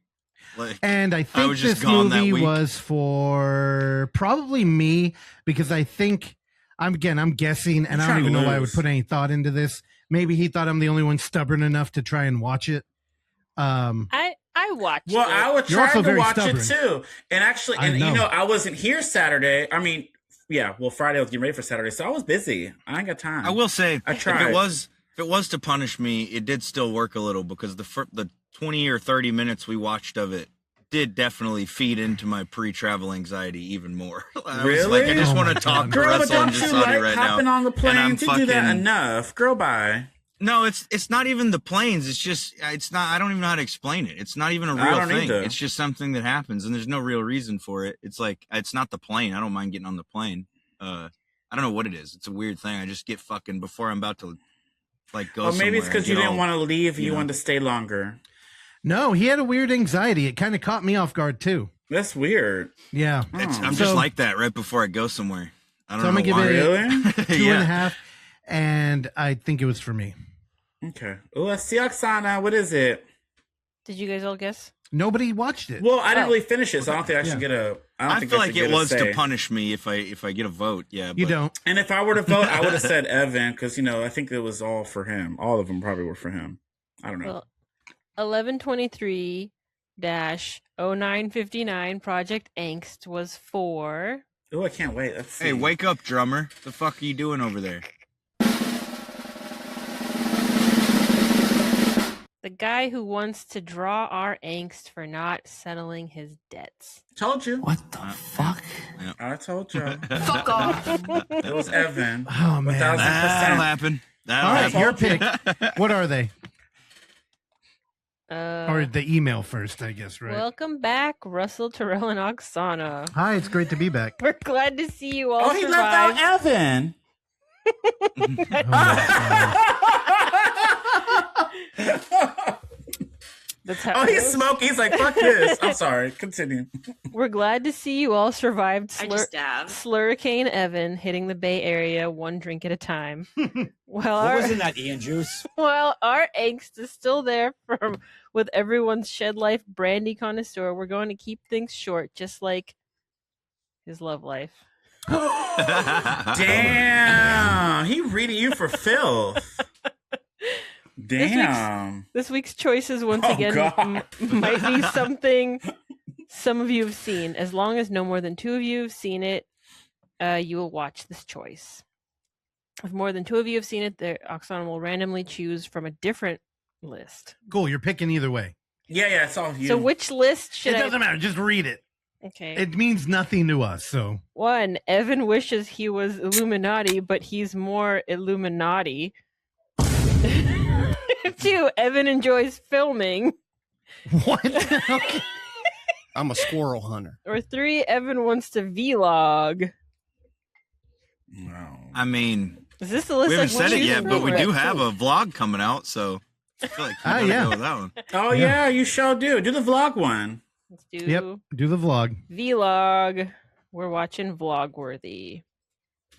And I think was just this gone that movie week. was for probably me, because I think I'm guessing, and I don't trying to even know why I would lose. put any thought into this. Maybe he thought I'm the only one stubborn enough to try and watch it. I watched Well, it. I was You're trying also to very watch stubborn. it too. And actually, I and you know. know, I wasn't here Saturday. I mean, yeah, well, Friday I was getting ready for Saturday, so I was busy. I ain't got time. I will say, I if tried. it was to punish me, it did still work a little, because the 20 or 30 minutes we watched of it did definitely feed into my pre-travel anxiety even more. I was like, I just Oh want my to talk God. to Girl, but Russell and don't you Jasani like right hopping now. on the and I'm plane? You do that fucking- enough. Girl, bye. No, it's not even the planes. It's not. I don't even know how to explain it. It's not even a I real don't thing. either. It's just something that happens, and there's no real reason for it. It's like, it's not the plane. I don't mind getting on the plane. I don't know what it is. It's a weird thing. I just get fucking before I'm about to like go. Or maybe it's somewhere, because I you get didn't all- want to leave. You know. wanted to stay longer. No, he had a weird anxiety. It kind of caught me off guard too. That's weird. Yeah. I'm So- just like that right before I go somewhere. I don't So I'm know gonna give why. it Really? 2.5, and I think it was for me. Okay. Oh, let's see, Oksana. What is it? Did you guys all guess? Nobody watched it. Well, I didn't Oh. really finish it, so I don't think I should Yeah. get a. I don't I think feel I like should it get a was say. to punish me if I get a vote. Yeah, you but don't. And if I were to vote, I would have said Evan, because I think it was all for him. All of them probably were for him. I don't know. Well, 1123-0959 Project Angst was for. Oh, I can't wait. Let's see. Hey, wake up, drummer! The fuck are you doing over there? The guy who wants to draw our angst for not settling his debts. Told you. What the fuck? I told you. Fuck off. It was Evan. Oh man. 1000%. That'll happen. That'll All right, happen. your pick. What are they? Or Uh, the email first, I guess, right? Welcome back, Russell, Terrell, and Oksana. Hi, it's great to be back. We're glad to see you all Oh, he left survive. out Evan. Oh, my God. That's how Oh, it he's goes. smoking. He's like, fuck this. I'm sorry. Continue. We're glad to see you all survived I just dabbed. Slurricane Evan hitting the Bay Area one drink at a time. Well, What was in that Ian juice? while our angst is still there with everyone's Shed Life brandy connoisseur, we're going to keep things short, just like his love life. Damn. He reading you for filth. Damn. This week's choices, once Oh, again, God. might be something some of you have seen. As long as no more than two of you have seen it, you will watch this choice. If more than two of you have seen it, Oksana will randomly choose from a different list. Cool, you're picking either way. Yeah, it's all you. So which list should It I... doesn't matter. Just read it. Okay. It means nothing to us. So 1, Evan wishes he was Illuminati, but he's more Illuminati. 2, Evan enjoys filming. what? Okay. I'm a squirrel hunter. Or 3, Evan wants to vlog. No. I mean, Is this the list? we haven't like, said it choose yet, from, but we or- do have a vlog coming out, so I feel like you gotta yeah. go with that one. Oh, yeah, you sure do. Do the vlog one. Let's do Yep. Do the vlog. vlog. We're watching Vlogworthy.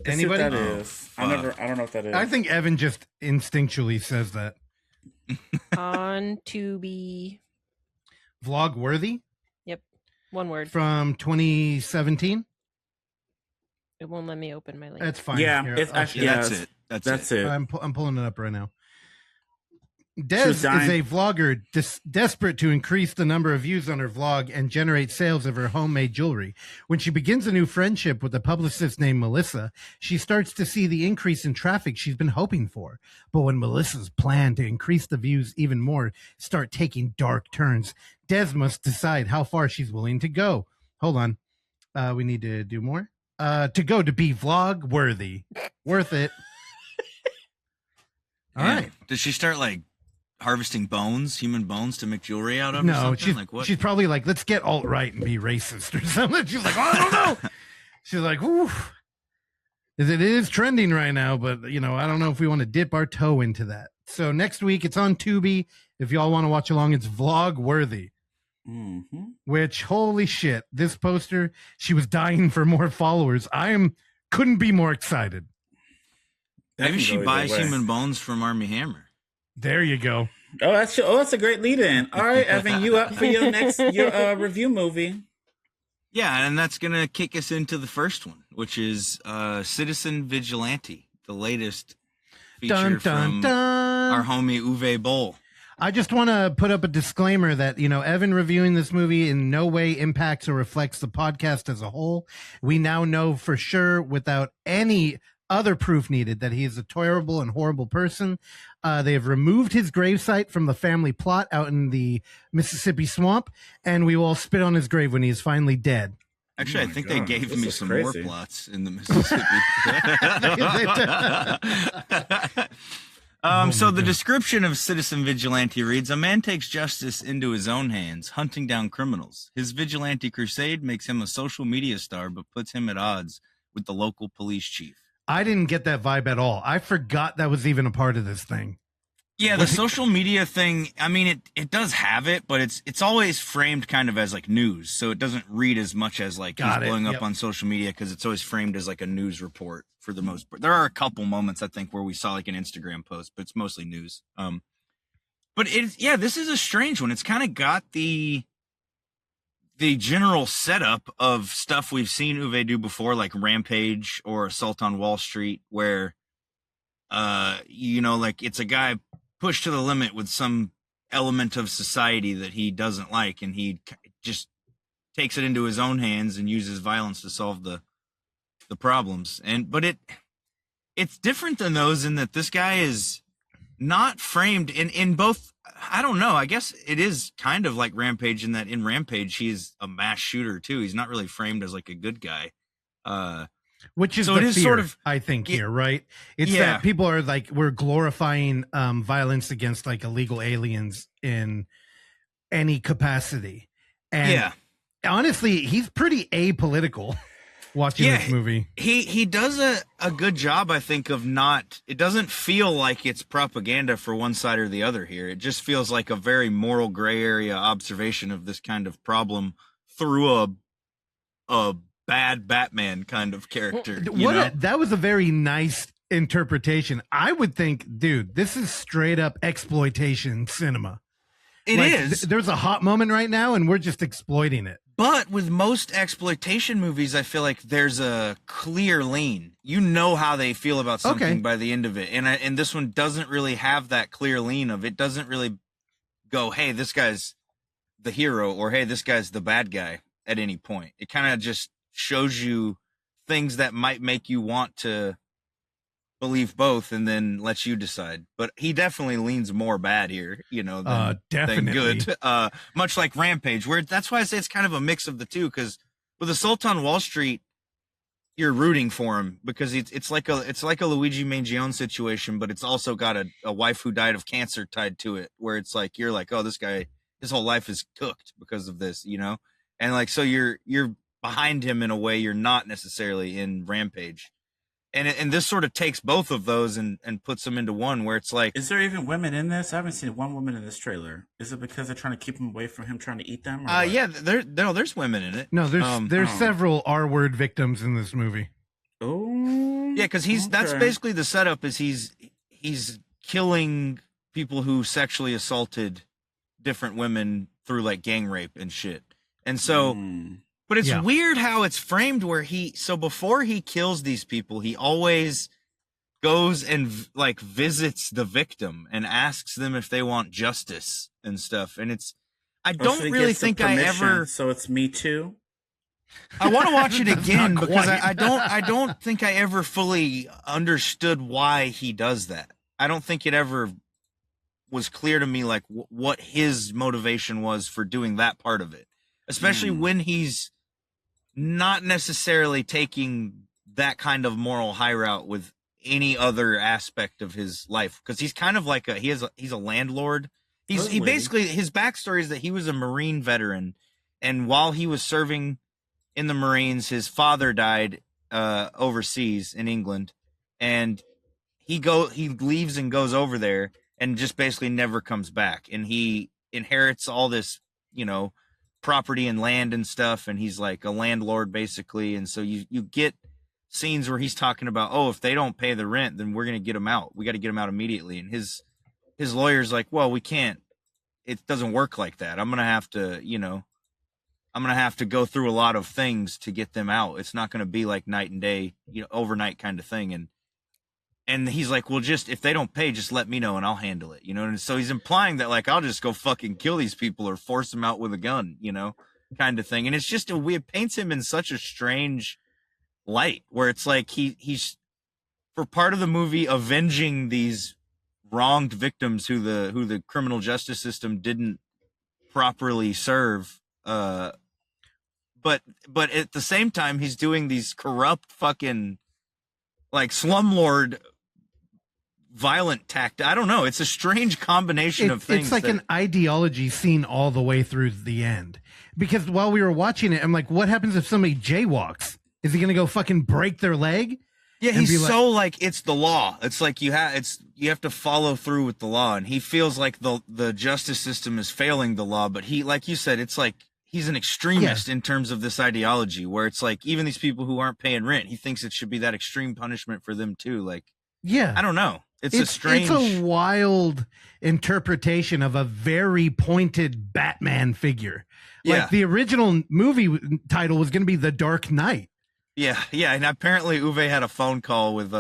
Let's see what Anybody? that Oh, is. I don't know what that is. I think Evan just instinctually says that. On Tubi. Vlog worthy One word. from 2017. It won't let me open my link. That's fine. Yeah, Here, it's I'll actually- Yeah, Yeah, that's it. That's it. I'm pulling it up right now. She Des was is dying. a vlogger desperate to increase the number of views on her vlog and generate sales of her homemade jewelry. When she begins a new friendship with a publicist named Melissa, she starts to see the increase in traffic she's been hoping for. But when Melissa's plan to increase the views even more start taking dark turns, Des must decide how far she's willing to go. Hold on. We need to do more. To go to be vlog worthy. Worth it. All right. Does she start like harvesting bones, human bones, to make jewelry out of? No, she's like, what? She's probably like, let's get alt-right and be racist or something. She's like, oh, I don't know. She's like, oof. It is trending right now, but I don't know if we want to dip our toe into that. So next week it's on Tubi. If y'all want to watch along, it's vlog worthy. Mm-hmm. Which, holy shit, this poster, she was dying for more followers. Couldn't be more excited. Maybe she buys human bones from Armie Hammer. There you go. Oh, that's a great lead-in. All right, Evan, you up for your next review movie? Yeah, and that's gonna kick us into the first one, which is Citizen Vigilante, the latest feature from our homie Uwe Boll. I just want to put up a disclaimer that, Evan reviewing this movie in no way impacts or reflects the podcast as a whole. We now know for sure, without any other proof needed, that he is a terrible and horrible person. They have removed his gravesite from the family plot out in the Mississippi swamp, and we will all spit on his grave when he is finally dead. Actually, I think they gave me some more plots in the Mississippi. So the description of Citizen Vigilante reads, a man takes justice into his own hands, hunting down criminals. His vigilante crusade makes him a social media star, but puts him at odds with the local police chief. I didn't get that vibe at all. I forgot that was even a part of this thing. Yeah, the social media thing, I mean, it does have it, but it's always framed kind of as like news. So it doesn't read as much as like he's blowing up on social media, because it's always framed as like a news report for the most part. There are a couple moments, I think, where we saw like an Instagram post, but it's mostly news. But this is a strange one. It's kind of got the general setup of stuff we've seen Uwe do before, like Rampage or Assault on Wall Street, where, like it's a guy pushed to the limit with some element of society that he doesn't like, and he just takes it into his own hands and uses violence to solve the problems. But it's different than those in that this guy is not framed in both. I don't know. I guess it is kind of like Rampage in that in Rampage, he's a mass shooter too. He's not really framed as like a good guy. Which is so the it is fear, sort of, I think, here, right? It's that people are like, we're glorifying violence against like illegal aliens in any capacity. And honestly, he's pretty apolitical watching this movie. He does a good job, I think, of not, it doesn't feel like it's propaganda for one side or the other here. It just feels like a very moral gray area observation of this kind of problem through a bad Batman kind of character. That was a very nice interpretation. I would think, dude, this is straight up exploitation cinema. It is. There's a hot moment right now, and we're just exploiting it. But with most exploitation movies, I feel like there's a clear lean. You know how they feel about something by the end of it. And this one doesn't really have that clear lean of it. Doesn't really go, hey, this guy's the hero, or hey, this guy's the bad guy at any point. It kind of just shows you things that might make you want to believe both, and then lets you decide. But he definitely leans more bad here, than good. Much like Rampage, where that's why I say it's kind of a mix of the two. Because with Assault on Wall Street, you're rooting for him because it's like a Luigi Mangione situation, but it's also got a wife who died of cancer tied to it, where it's like you're like, oh, this guy, his whole life is cooked because of this, and like so you're behind him in a way you're not necessarily in Rampage. And this sort of takes both of those and puts them into one, where it's like, is there even women in this? I haven't seen one woman in this trailer. Is it because they're trying to keep him away from him trying to eat them? There's women in it. No, there's several R-word victims in this movie. Oh, yeah, because that's basically the setup. Is he's killing people who sexually assaulted different women through like gang rape and shit, and so. But it's weird how it's framed where before he kills these people, he always goes and like visits the victim and asks them if they want justice and stuff. And I don't really think I ever. So it's Me Too. I want to watch it again because I don't think I ever fully understood why he does that. I don't think it ever was clear to me like what his motivation was for doing that part of it, especially when he's not necessarily taking that kind of moral high route with any other aspect of his life, because he's kind of like he's a landlord. He basically, his backstory is that he was a Marine veteran, and while he was serving in the Marines, his father died overseas in England, and he leaves and goes over there and just basically never comes back, and he inherits all this, property and land and stuff, and he's like a landlord basically. And so you get scenes where he's talking about, oh, if they don't pay the rent, then we're gonna get them out. We got to get them out immediately. And his lawyer's like, well, we can't. It doesn't work like that. I'm gonna have to go through a lot of things to get them out. It's not gonna be like night and day, overnight kind of thing. And he's like, well, just if they don't pay, just let me know and I'll handle it, And so he's implying that, like, I'll just go fucking kill these people or force them out with a gun, kind of thing. And it's just it paints him in such a strange light, where it's like he's for part of the movie avenging these wronged victims who the criminal justice system didn't properly serve. But at the same time, he's doing these corrupt fucking like slumlord violent tact. I don't know. It's a strange combination of things. It's like an ideology scene all the way through the end. Because while we were watching it, I'm like, what happens if somebody jaywalks? Is he going to go fucking break their leg? Yeah, he's so like it's the law. It's like you have to follow through with the law, and he feels like the justice system is failing the law. But he, like you said, it's like he's an extremist in terms of this ideology, where it's like even these people who aren't paying rent, he thinks it should be that extreme punishment for them too. Like, I don't know. It's a strange, it's a wild interpretation of a very pointed Batman figure. Like the original movie title was going to be The Dark Knight. Yeah, and apparently Uwe had a phone call with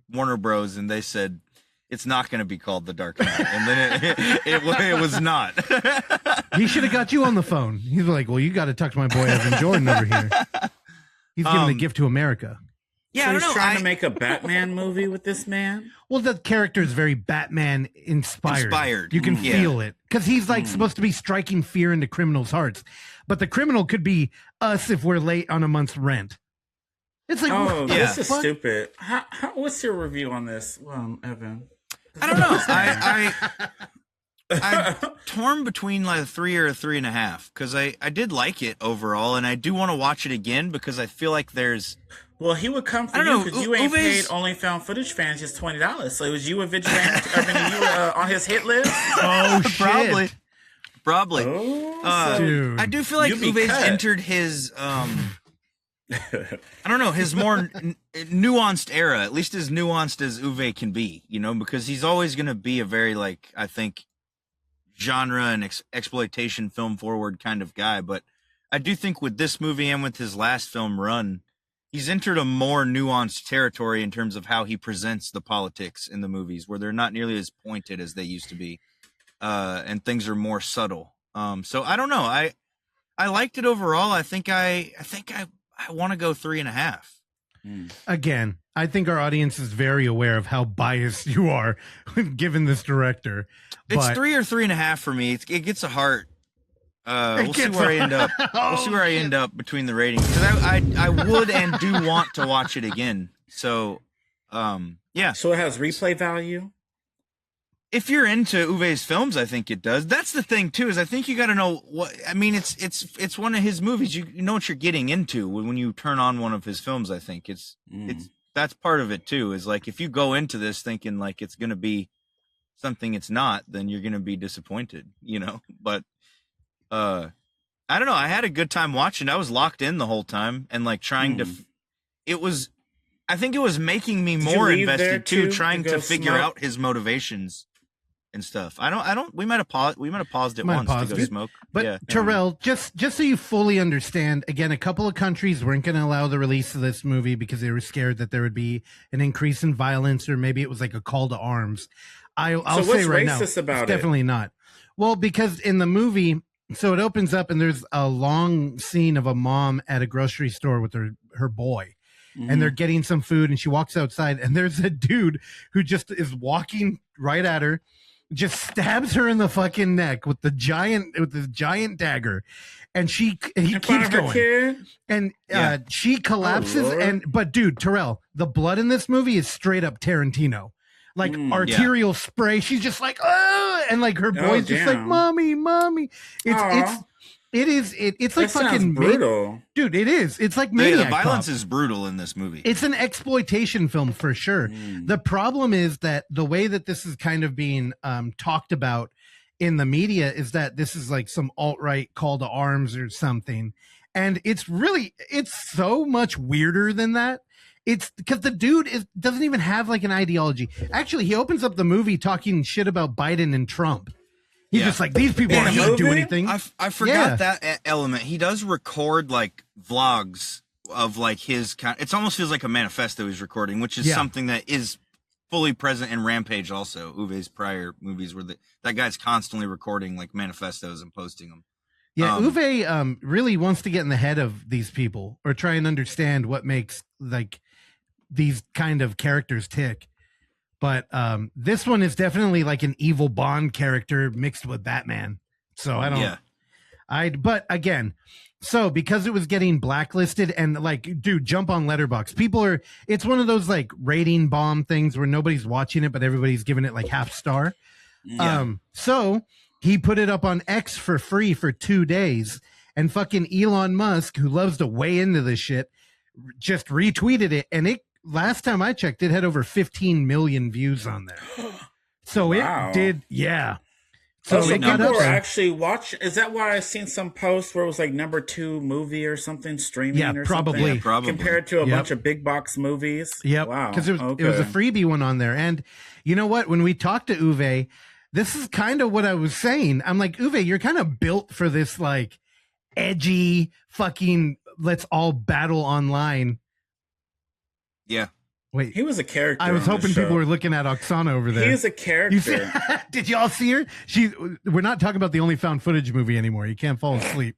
Warner Bros. And they said it's not going to be called The Dark Knight, and then it was not. He should have got you on the phone. He's like, "Well, you got to talk to my boy Evan Jordan over here. He's giving a gift to America." Yeah, so he's trying to make a Batman movie with this man. Well, the character is very Batman inspired. You can feel it because he's like supposed to be striking fear into criminals' hearts, but the criminal could be us if we're late on a month's rent. It's like, this is stupid. What's your review on this, Evan? I don't know. I'm torn between like a 3 or a 3.5, because I did like it overall, and I do want to watch it again because I feel like there's. Well, he would come for you because you ain't paid OnlyFoundFootageFans just $20. So it was you and Vigilante. I mean, you were on his hit list. Oh, shit. Probably. Dude. I do feel like Uwe's entered his. I don't know, his more nuanced era, at least as nuanced as Uwe can be, because he's always going to be a very, like, I think, genre and exploitation film forward kind of guy. But I do think with this movie and with his last film Run, he's entered a more nuanced territory in terms of how he presents the politics in the movies, where they're not nearly as pointed as they used to be, and things are more subtle. So I don't know. I liked it overall. I think I want to go 3.5. Again, I think our audience is very aware of how biased you are given this director. It's 3 or 3.5 for me. It gets a heart. We'll see where I end up. We'll see where I end up between the ratings, because I would and do want to watch it again. So, yeah. So it has replay value? If you're into Uwe's films, I think it does. That's the thing too, is I think you got to know what. I mean, it's one of his movies. You know what you're getting into when you turn on one of his films. I think it's that's part of it too. Is like, if you go into this thinking like it's going to be something it's not, then you're going to be disappointed. But I don't know. I had a good time watching. I was locked in the whole time and like trying to. I think it was making me more invested too, trying to figure out his motivations and stuff. We might have paused it once to go smoke. But Terrell, just so you fully understand, again, a couple of countries weren't going to allow the release of this movie because they were scared that there would be an increase in violence, or maybe it was like a call to arms. I'll say right now, it's definitely not. Well, because in the movie, so it opens up and there's a long scene of a mom at a grocery store with her boy. And they're getting some food, and she walks outside, and there's a dude who just is walking right at her, just stabs her in the fucking neck with the giant dagger, and he keeps going. Kid? And she collapses. But dude, Terrell, the blood in this movie is straight up Tarantino. Like arterial spray. She's just like, oh, and like her boy's just like, mommy. It's like fucking brutal. Dude, it is. It's like Maniac The violence Cop. is brutal in this movie. It's an exploitation film for sure. The problem is that the way that this is kind of being talked about in the media is that this is like some alt-right call to arms or something. And it's so much weirder than that. It's because the dude doesn't even have like an ideology. Actually, he opens up the movie talking shit about Biden and Trump. He's just like, these people aren't going to do anything. I forgot that element. He does record like vlogs of like his kind. It almost feels like a manifesto he's recording, which is something that is fully present in Rampage. Also, Uwe's prior movies where that guy's constantly recording like manifestos and posting them. Yeah, Uwe really wants to get in the head of these people or try and understand what makes like these kind of characters tick. But this one is definitely like an evil Bond character mixed with Batman. So I don't. But again, so because it was getting blacklisted and like, dude, jump on Letterboxd. It's one of those like rating bomb things where nobody's watching it, but everybody's giving it like half star. Yeah. So he put it up on X for free for 2 days, and fucking Elon Musk, who loves to weigh into this shit, just retweeted it, and last time I checked, it had over 15 million views on there. So it did, So it got people were actually watching. Is that why I've seen some posts where it was like #2 movie or something streaming? Yeah, or probably. something, yeah, probably. Compared to a bunch of big box movies. Yep. Wow. Because it was a freebie one on there. And you know what? When we talked to Uwe, this is kind of what I was saying. I'm like, Uwe, you're kind of built for this like edgy fucking let's all battle online. Yeah. Wait, he was a character. I was hoping people were looking at Oksana over there. He's a character. Did y'all see her? We're not talking about the OnlyFound footage movie anymore. You can't fall asleep.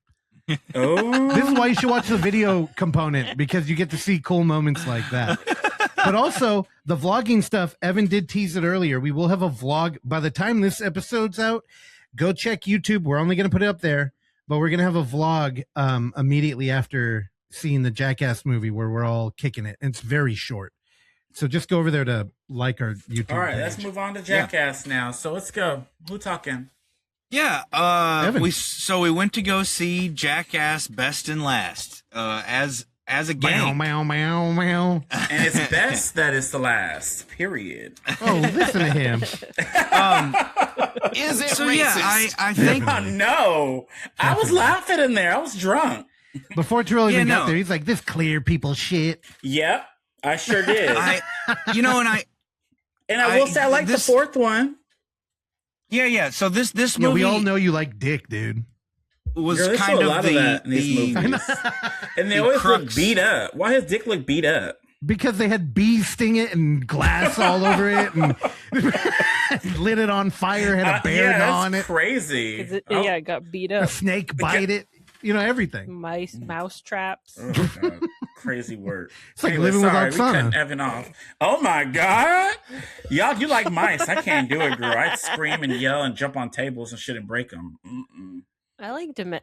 Oh, this is why you should watch the video component, because you get to see cool moments like that. But also the vlogging stuff. Evan did tease it earlier. We will have a vlog by the time this episode's out. Go check YouTube. We're only going to put it up there, but we're going to have a vlog immediately after seeing the Jackass movie where we're all kicking it. And it's very short. So just go over there to like our YouTube All right, page. let's move on to Jackass now. So let's go. Who talking? Yeah, we went to go see Jackass Best and Last as a gang. Meow, meow, meow, meow. And it's best that it's the last. Period. Oh, listen to him. Is it So racist? yeah, I think No, I was laughing in there. I was drunk. Before Terrell even got there, he's like, "This clear people shit." Yep, I sure did. and I will say I like the fourth one. Yeah. So this movie, we all know you like dick, dude. Was Girl, kind of that in these movies. And they always look beat up. Why his dick look beat up? Because they had bees sting it and glass all over it and lit it on fire, had a bear gnaw on it. Crazy. It got beat up. A snake bite it. Everything. Mouse traps. Oh, God. Crazy word. It's like living with Oksana. We cutting Evan off. Oh my God. Y'all, you like mice. I can't do it, girl. I'd scream and yell and jump on tables and shit and break them. Mm-mm. I like them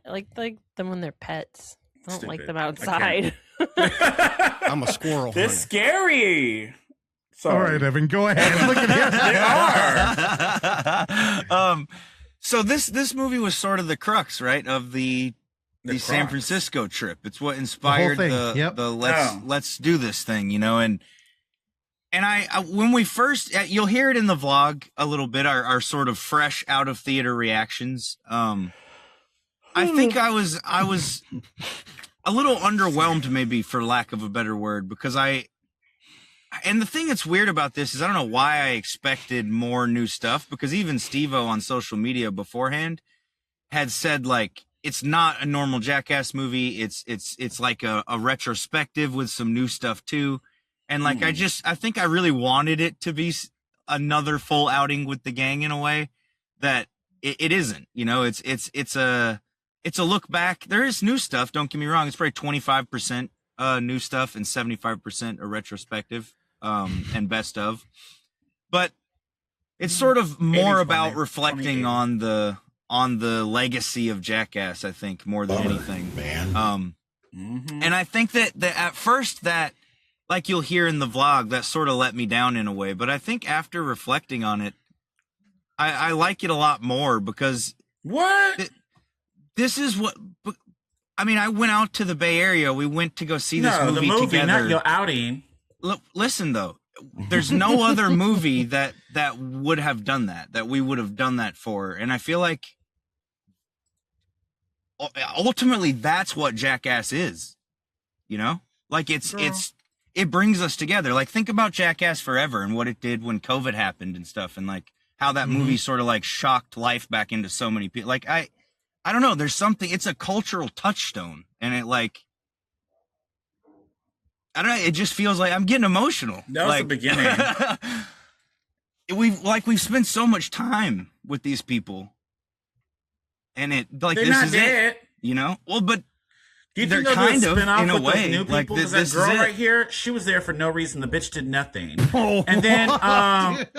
when they're pets. I don't like them outside. I'm a squirrel. They're scary. Sorry. All right, Evan, go ahead. Look at They are. So this movie was sort of the crux, right, of the San Francisco trip. It's what inspired the let's do this thing, and I when we first, you'll hear it in the vlog a little bit, our sort of fresh out of theater reactions. I think I was a little underwhelmed, maybe, for lack of a better word, because and the thing that's weird about this is I don't know why I expected more new stuff, because even Steve-O on social media beforehand had said, like, it's not a normal Jackass movie. It's like a retrospective with some new stuff too. And like, I think I really wanted it to be another full outing with the gang in a way that it isn't, it's a look back. There is new stuff. Don't get me wrong. It's probably 25% new stuff and 75% a retrospective and best of. But It's sort of more about 20, reflecting 28. on the legacy of Jackass, I think, more than anything. Man. And I think that at first that, like you'll hear in the vlog, that sort of let me down in a way. But I think after reflecting on it, I like it a lot more because this is what. I mean, I went out to the Bay Area. We went to go see this movie together. Not your outing. Listen, though, there's no other movie that would have done that we would have done that for. And I feel like ultimately that's what Jackass is, you know? Like it brings us together. Like think about Jackass Forever and what it did when COVID happened and stuff. And like how that movie sort of like shocked life back into so many people. Like I don't know. There's something, it's a cultural touchstone and it like, I don't know. It just feels like I'm getting emotional. That was the beginning. We've spent so much time with these people, and it like They're this not is dead. it. You know. Well, but Do you they're think kind they'll of spin off in a with those way. new people? Like Because this that girl is it. right here, she was there for no reason. The bitch did nothing. And then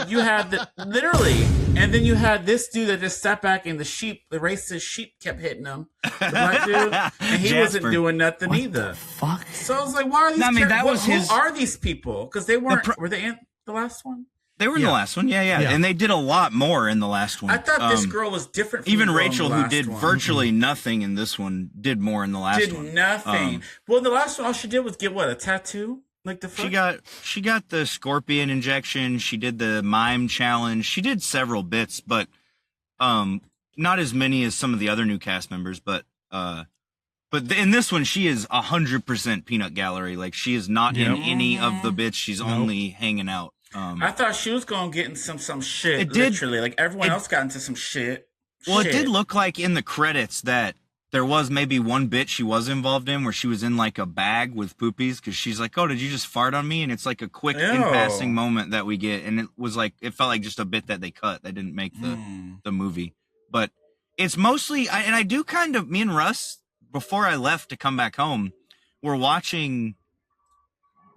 you had and then you had this dude that just sat back and the racist sheep kept hitting him. The black dude, and he wasn't doing nothing either. Fuck. So I was like, why are these? I mean, that was his. Who are these people? Because they weren't. Were they in the last one? They were in the last one, yeah, and they did a lot more in the last one. I thought this girl was different. From Even the girl Rachel, in the who last did one. virtually nothing in this one, did more in the last one. Did nothing. Well, the last one, all she did was get what, a tattoo? Like the first? She got the scorpion injection. She did the mime challenge. She did several bits, but not as many as some of the other new cast members. But in this one, she is 100% peanut gallery. Like she is not in any of the bits. She's only hanging out. I thought she was gonna get in some shit. Literally, like everyone else got into some shit. Well, it did look like in the credits that there was maybe one bit she was involved in where she was in like a bag with poopies because she's like, "Oh, did you just fart on me?" And it's like a quick in passing moment that we get, and it was like it felt like just a bit that they cut. They didn't make the movie, but it's mostly. I do kind of. Me and Russ, before I left to come back home, were watching.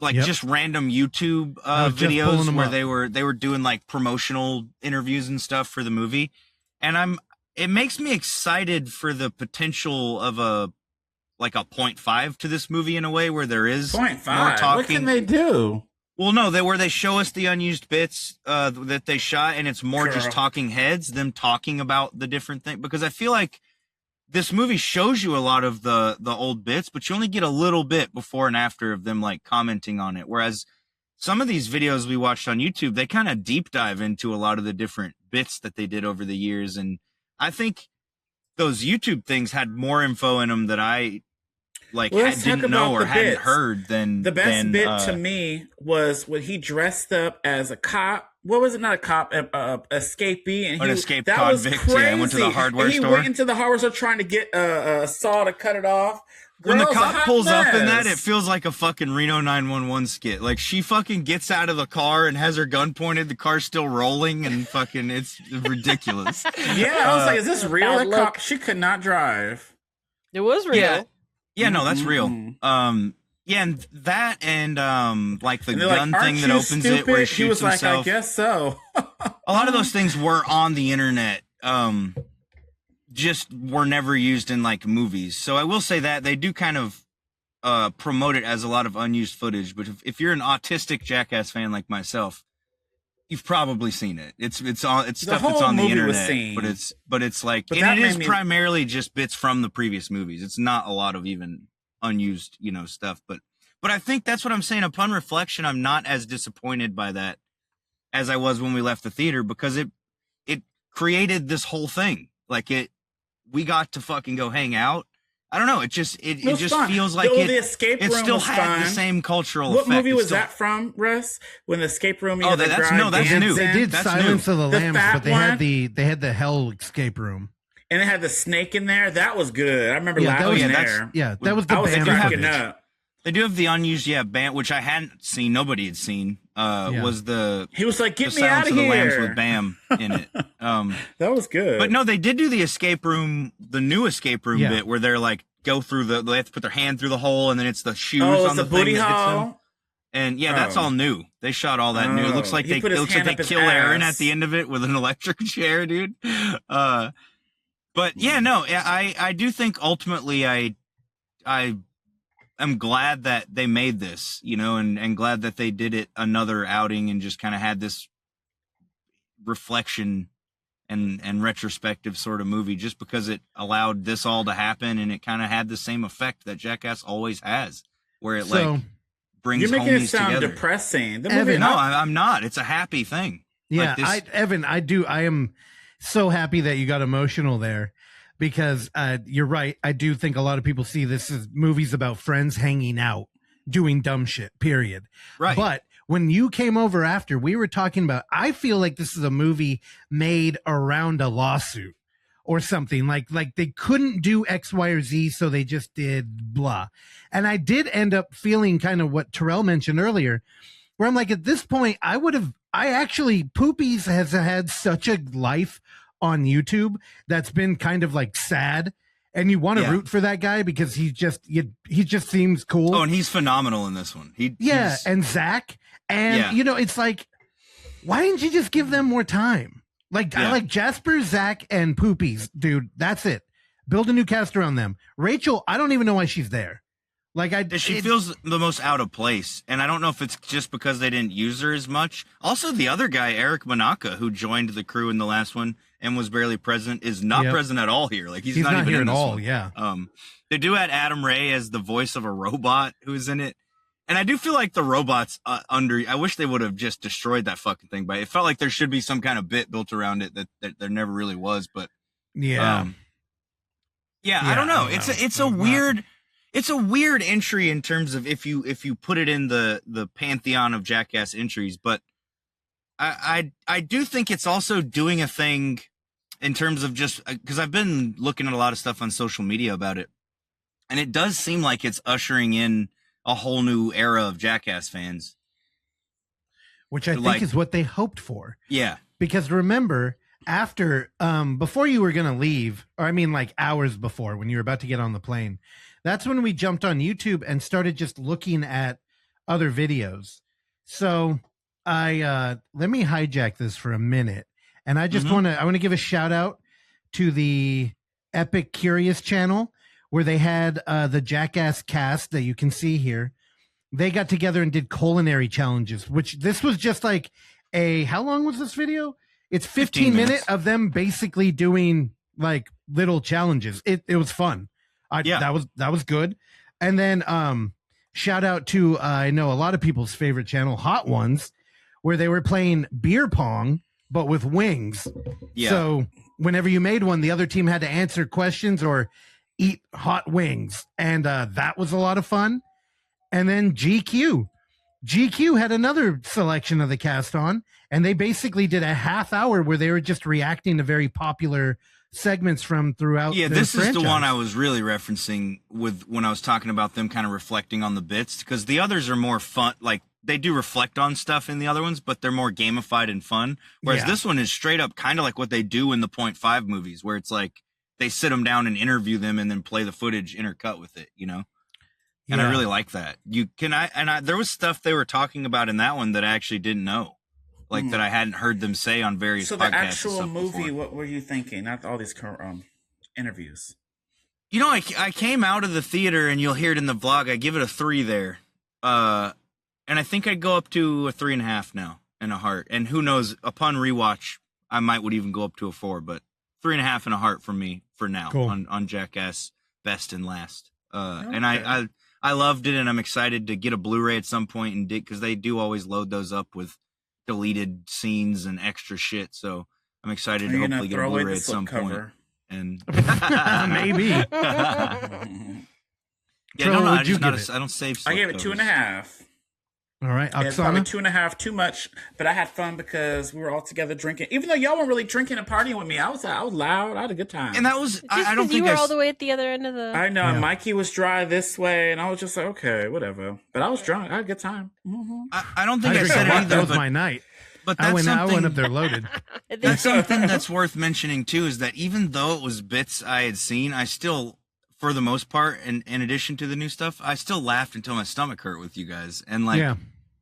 Like just random YouTube videos where they were doing like promotional interviews and stuff for the movie, and it makes me excited for the potential of a 0.5 to this movie in a way where there is 0.5. more talking. What can they do? Well, no, where they show us the unused bits that they shot, and it's more just talking heads, them talking about the different things. Because I feel like this movie shows you a lot of the old bits, but you only get a little bit before and after of them like commenting on it. Whereas some of these videos we watched on YouTube, they kind of deep dive into a lot of the different bits that they did over the years. And I think those YouTube things had more info in them that I didn't know or hadn't heard than the best bit to me was when he dressed up as a cop. What was it? Not a cop, escapee, and an escaped that convict. Was crazy. Yeah, went to the hardware and store. He went into the hardware store trying to get a saw to cut it off. When the cop pulls up in mess. that, it feels like a fucking Reno 911 skit. Like she fucking gets out of the car and has her gun pointed. The car's still rolling, and fucking it's ridiculous. Yeah, I was like, is this real? Bad That cop, she could not drive. It was real. Yeah, no, that's real. Yeah, and that and like the gun like, thing that opens it where he shoots he was himself. like, I guess so. A lot of those things were on the internet, just were never used in like movies. So I will say that they do kind of promote it as a lot of unused footage. But if you're an autistic Jackass fan like myself, you've probably seen it. It's stuff that's on the internet, but it's like and it is primarily just bits from the previous movies. It's not a lot of even unused, stuff. But I think that's what I'm saying. Upon reflection, I'm not as disappointed by that as I was when we left the theater because it created this whole thing. Like we got to fucking go hang out. I don't know. It just feels like the escape room still was had fun. the same cultural What effect. movie was that from, Russ? When the escape room? That's new. They did That's Silence new. of the Lambs, fat but they had the Hell escape room. And it had the snake in there. That was good. I remember laughing there. That was the I was band cracking footage. up. They do have the unused, Bam, which I hadn't seen. Nobody had seen. Was the he was like, "Get the me out Silence of of the Lambs here!" with Bam in it. That was good. But no, they did do the escape room, the new escape room bit where they're like go through they have to put their hand through the hole and then it's the shoes on it's the a booty thing that hits them. hole. And yeah, that's all new. They shot all that new. It looks like they kill Aaron at the end of it with an electric chair, dude. But yeah, no, I do think ultimately I am glad that they made this, you know, and glad that they did it another outing and just kind of had this reflection and retrospective sort of movie, just because it allowed this all to happen, and it kind of had the same effect that Jackass always has, where it brings you're making homies it sound together. depressing. Evan, no, I'm not. It's a happy thing. Yeah, Evan, I am so happy that you got emotional there, because you're right. I do think a lot of people see this as movies about friends hanging out, doing dumb shit, period. Right. But when you came over after, we were talking about, I feel like this is a movie made around a lawsuit or something. Like they couldn't do X, Y, or Z, so they just did blah. And I did end up feeling kind of what Terrell mentioned earlier, where I'm like, at this point, Poopies has had such a life on YouTube that's been kind of like sad. And you want to root for that guy because he just seems cool. Oh, and he's phenomenal in this one. And Zach. And, you know, it's like, why didn't you just give them more time? Like, I like Jasper, Zach, and Poopies, dude. That's it. Build a new cast around them. Rachel, I don't even know why she's there. She feels the most out of place. And I don't know if it's just because they didn't use her as much. Also, the other guy, Eric Manaka, who joined the crew in the last one and was barely present, is not present at all here. Like, he's not even here in at this all. one. Yeah. They do add Adam Ray as the voice of a robot who's in it. And I do feel like the robot's I wish they would have just destroyed that fucking thing, but it felt like there should be some kind of bit built around it that there never really was. But I don't know. It's a weird entry in terms of if you put it in the pantheon of Jackass entries, but I do think it's also doing a thing in terms of just because I've been looking at a lot of stuff on social media about it, and it does seem like it's ushering in a whole new era of Jackass fans, which I think is what they hoped for. Yeah, because remember, after before you were gonna leave, or I mean like hours before, when you were about to get on the plane, that's when we jumped on YouTube and started just looking at other videos. So I let me hijack this for a minute, and I just want to give a shout out to the Epic Curious channel, where they had the Jackass cast that you can see here. They got together and did culinary challenges, which this was just like how long was this video? It's 15 minutes of them basically doing like little challenges. It was fun. That was good. And then shout out to I know a lot of people's favorite channel, Hot Ones, where they were playing beer pong but with wings. Yeah. So whenever you made one, the other team had to answer questions or eat hot wings, and that was a lot of fun. And then GQ had another selection of the cast on, and they basically did a half hour where they were just reacting to very popular segments from throughout this franchise. Is the one I was really referencing with when I was talking about them kind of reflecting on the bits, because the others are more fun. Like, they do reflect on stuff in the other ones, but they're more gamified and fun, whereas this one is straight up kind of like what they do in the .5 movies, where it's like they sit them down and interview them and then play the footage intercut with it, you know? And I really like that. There was stuff they were talking about in that one that I actually didn't know, like that I hadn't heard them say on various podcasts. So the actual movie, before. What were you thinking? Not all these interviews. You know, I came out of the theater, and you'll hear it in the vlog. I give it a 3 there. And I think I'd go up to a 3.5 now in a heart. And who knows, upon rewatch, I would even go up to a 4, but 3.5 in a heart for me for now. Cool. on Jackass Best and Last. And I loved it, and I'm excited to get a Blu-ray at some point and because they do always load those up with deleted scenes and extra shit. So I'm excited to hopefully get a Blu-ray at some point. And maybe. I don't save. I gave it 2.5. All right, Oksana? It's probably 2.5 too much, but I had fun because we were all together drinking. Even though y'all weren't really drinking and partying with me, I was loud. I had a good time. And that was I don't think you were all the way at the other end of the. I know. And Mikey was dry this way, and I was just like, okay, whatever. But I was drunk. I had a good time. Mm-hmm. I don't think I said it either. That was my night. But that's I went up there loaded. That's something that's worth mentioning too, is that even though it was bits I had seen, I still, for the most part, in addition to the new stuff, I still laughed until my stomach hurt with you guys. And like,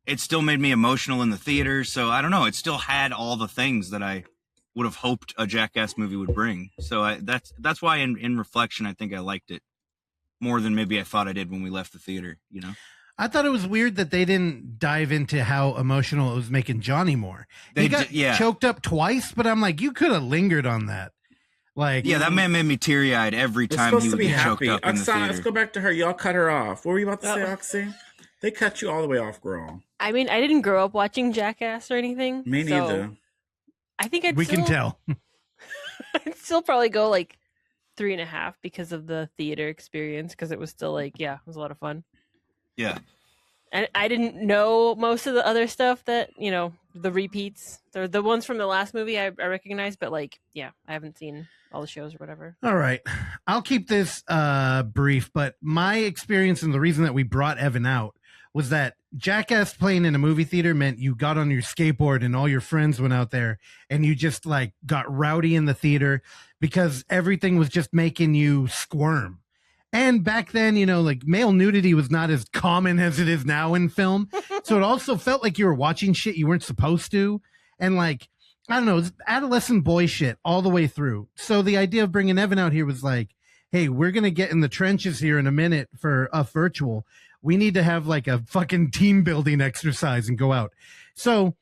it still made me emotional in the theater. So I don't know. It still had all the things that I would have hoped a Jackass movie would bring. So that's why in reflection, I think I liked it more than maybe I thought I did when we left the theater, you know? I thought it was weird that they didn't dive into how emotional it was making Johnny more. He got choked up twice, but I'm like, you could have lingered on that. Like, yeah, that man made me teary-eyed every time he would get choked up in the theater. Oksana, let's go back to her. Y'all cut her off. What were you about to say, Oksy? They cut you all the way off, girl. I mean, I didn't grow up watching Jackass or anything. Me neither. I think we can tell. I'd still probably go like 3.5 because of the theater experience, because it was still like, it was a lot of fun. Yeah. And I didn't know most of the other stuff that, you know, the repeats. The ones from the last movie I recognize, but like, I haven't seen all the shows or whatever. All right. I'll keep this brief, but my experience and the reason that we brought Evan out was that Jackass playing in a movie theater meant you got on your skateboard and all your friends went out there and you just like got rowdy in the theater because everything was just making you squirm. And back then, you know, like male nudity was not as common as it is now in film. So it also felt like you were watching shit you weren't supposed to. And like, I don't know, it's adolescent boy shit all the way through. So the idea of bringing Evan out here was like, hey, we're going to get in the trenches here in a minute for a virtual. We need to have like a fucking team building exercise and go out. So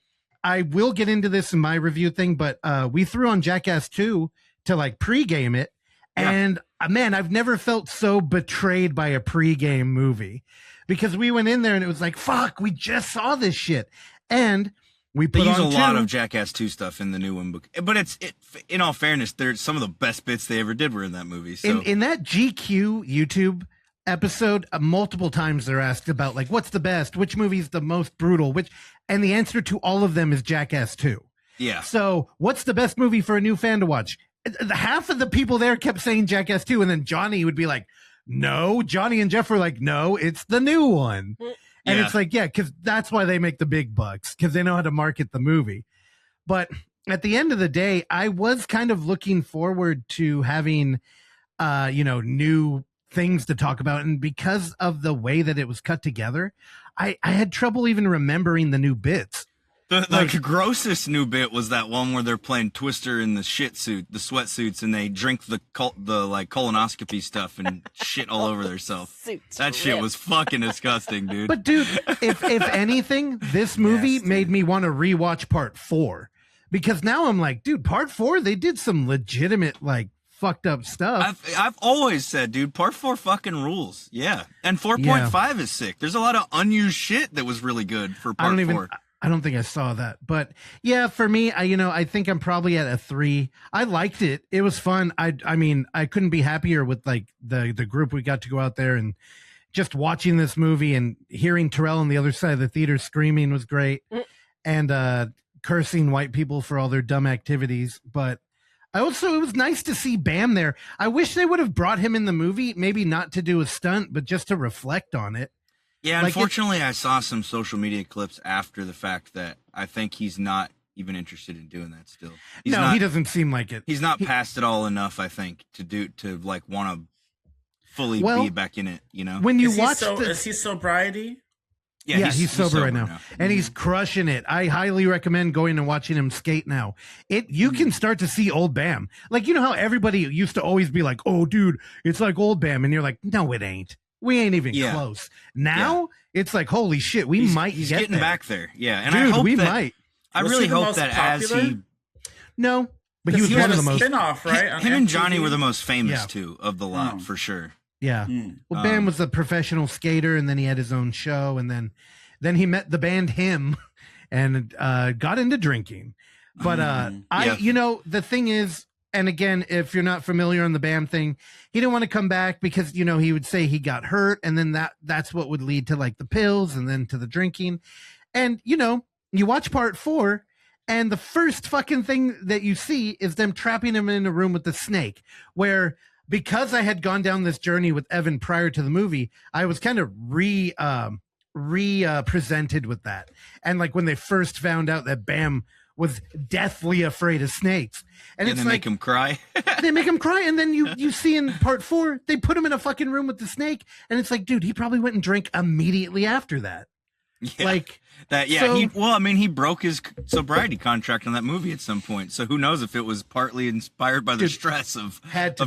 I will get into this in my review thing, but we threw on Jackass 2 to like pregame it. Yeah. And man, I've never felt so betrayed by a pregame movie because we went in there and it was like, fuck, we just saw this shit. And we put they use a lot of Jackass 2 stuff in the new one, but it's in all fairness, there's some of the best bits they ever did were in that movie. So in that GQ YouTube episode, multiple times they're asked about like, what's the best, which movie's the most brutal, and the answer to all of them is Jackass 2. Yeah. So what's the best movie for a new fan to watch? Half of the people there kept saying Jackass 2, and then Johnny would be like, no. Johnny and Jeff were like, no, it's the new one. And it's like, because that's why they make the big bucks, because they know how to market the movie. But at the end of the day, I was kind of looking forward to having, new things to talk about. And because of the way that it was cut together, I had trouble even remembering the new bits. The grossest new bit was that one where they're playing Twister in the shit suit, the sweatsuits, and they drink the like colonoscopy stuff and shit all over themselves. That shit was fucking disgusting, dude. But dude, if anything, this movie made me want to rewatch part 4 because now I'm like, dude, part 4 they did some legitimate like fucked up stuff. I've always said, dude, part 4 fucking rules. Yeah, and 4.5 is sick. There's a lot of unused shit that was really good for part 4. I don't think I saw that, but yeah, for me, I think I'm probably at a 3. I liked it. It was fun. I mean, I couldn't be happier with like the group we got to go out there and just watching this movie and hearing Terrell on the other side of the theater screaming was great and cursing white people for all their dumb activities. But it was nice to see Bam there. I wish they would have brought him in the movie, maybe not to do a stunt, but just to reflect on it. Yeah, unfortunately, I saw some social media clips after the fact that I think he's not even interested in doing that still. He doesn't seem like it. He's not past it all enough, I think, to like want to fully be back in it, you know? When you is he sobriety? Yeah, he's sober right now. And he's crushing it. I highly recommend going and watching him skate now. You can start to see old Bam. Like, you know how everybody used to always be like, oh, dude, it's like old Bam. And you're like, no, it ain't. We ain't even close. Now it's like, holy shit, he's getting there. back there. Yeah, and dude, I hope we might. I really hope that popular? as he. No, but he was one of the most spin-off, right? Him and Johnny were the most famous too of the lot for sure. Yeah. Well, Bam was a professional skater, and then he had his own show, and then he met the band Him, and got into drinking. But the thing is. And again, if you're not familiar on the Bam thing, he didn't want to come back because, he would say he got hurt. And then that's what would lead to like the pills and then to the drinking. And, you watch part 4 and the first fucking thing that you see is them trapping him in a room with the snake where because I had gone down this journey with Evan prior to the movie, I was kind of presented with that. And like when they first found out that Bam was deathly afraid of snakes. And it's they make him cry. They make him cry. And then you see in part 4, they put him in a fucking room with the snake. And it's like, dude, he probably went and drank immediately after that. Like that. Yeah. so- He broke his sobriety contract on that movie at some point. So who knows if it was partly inspired by the stress of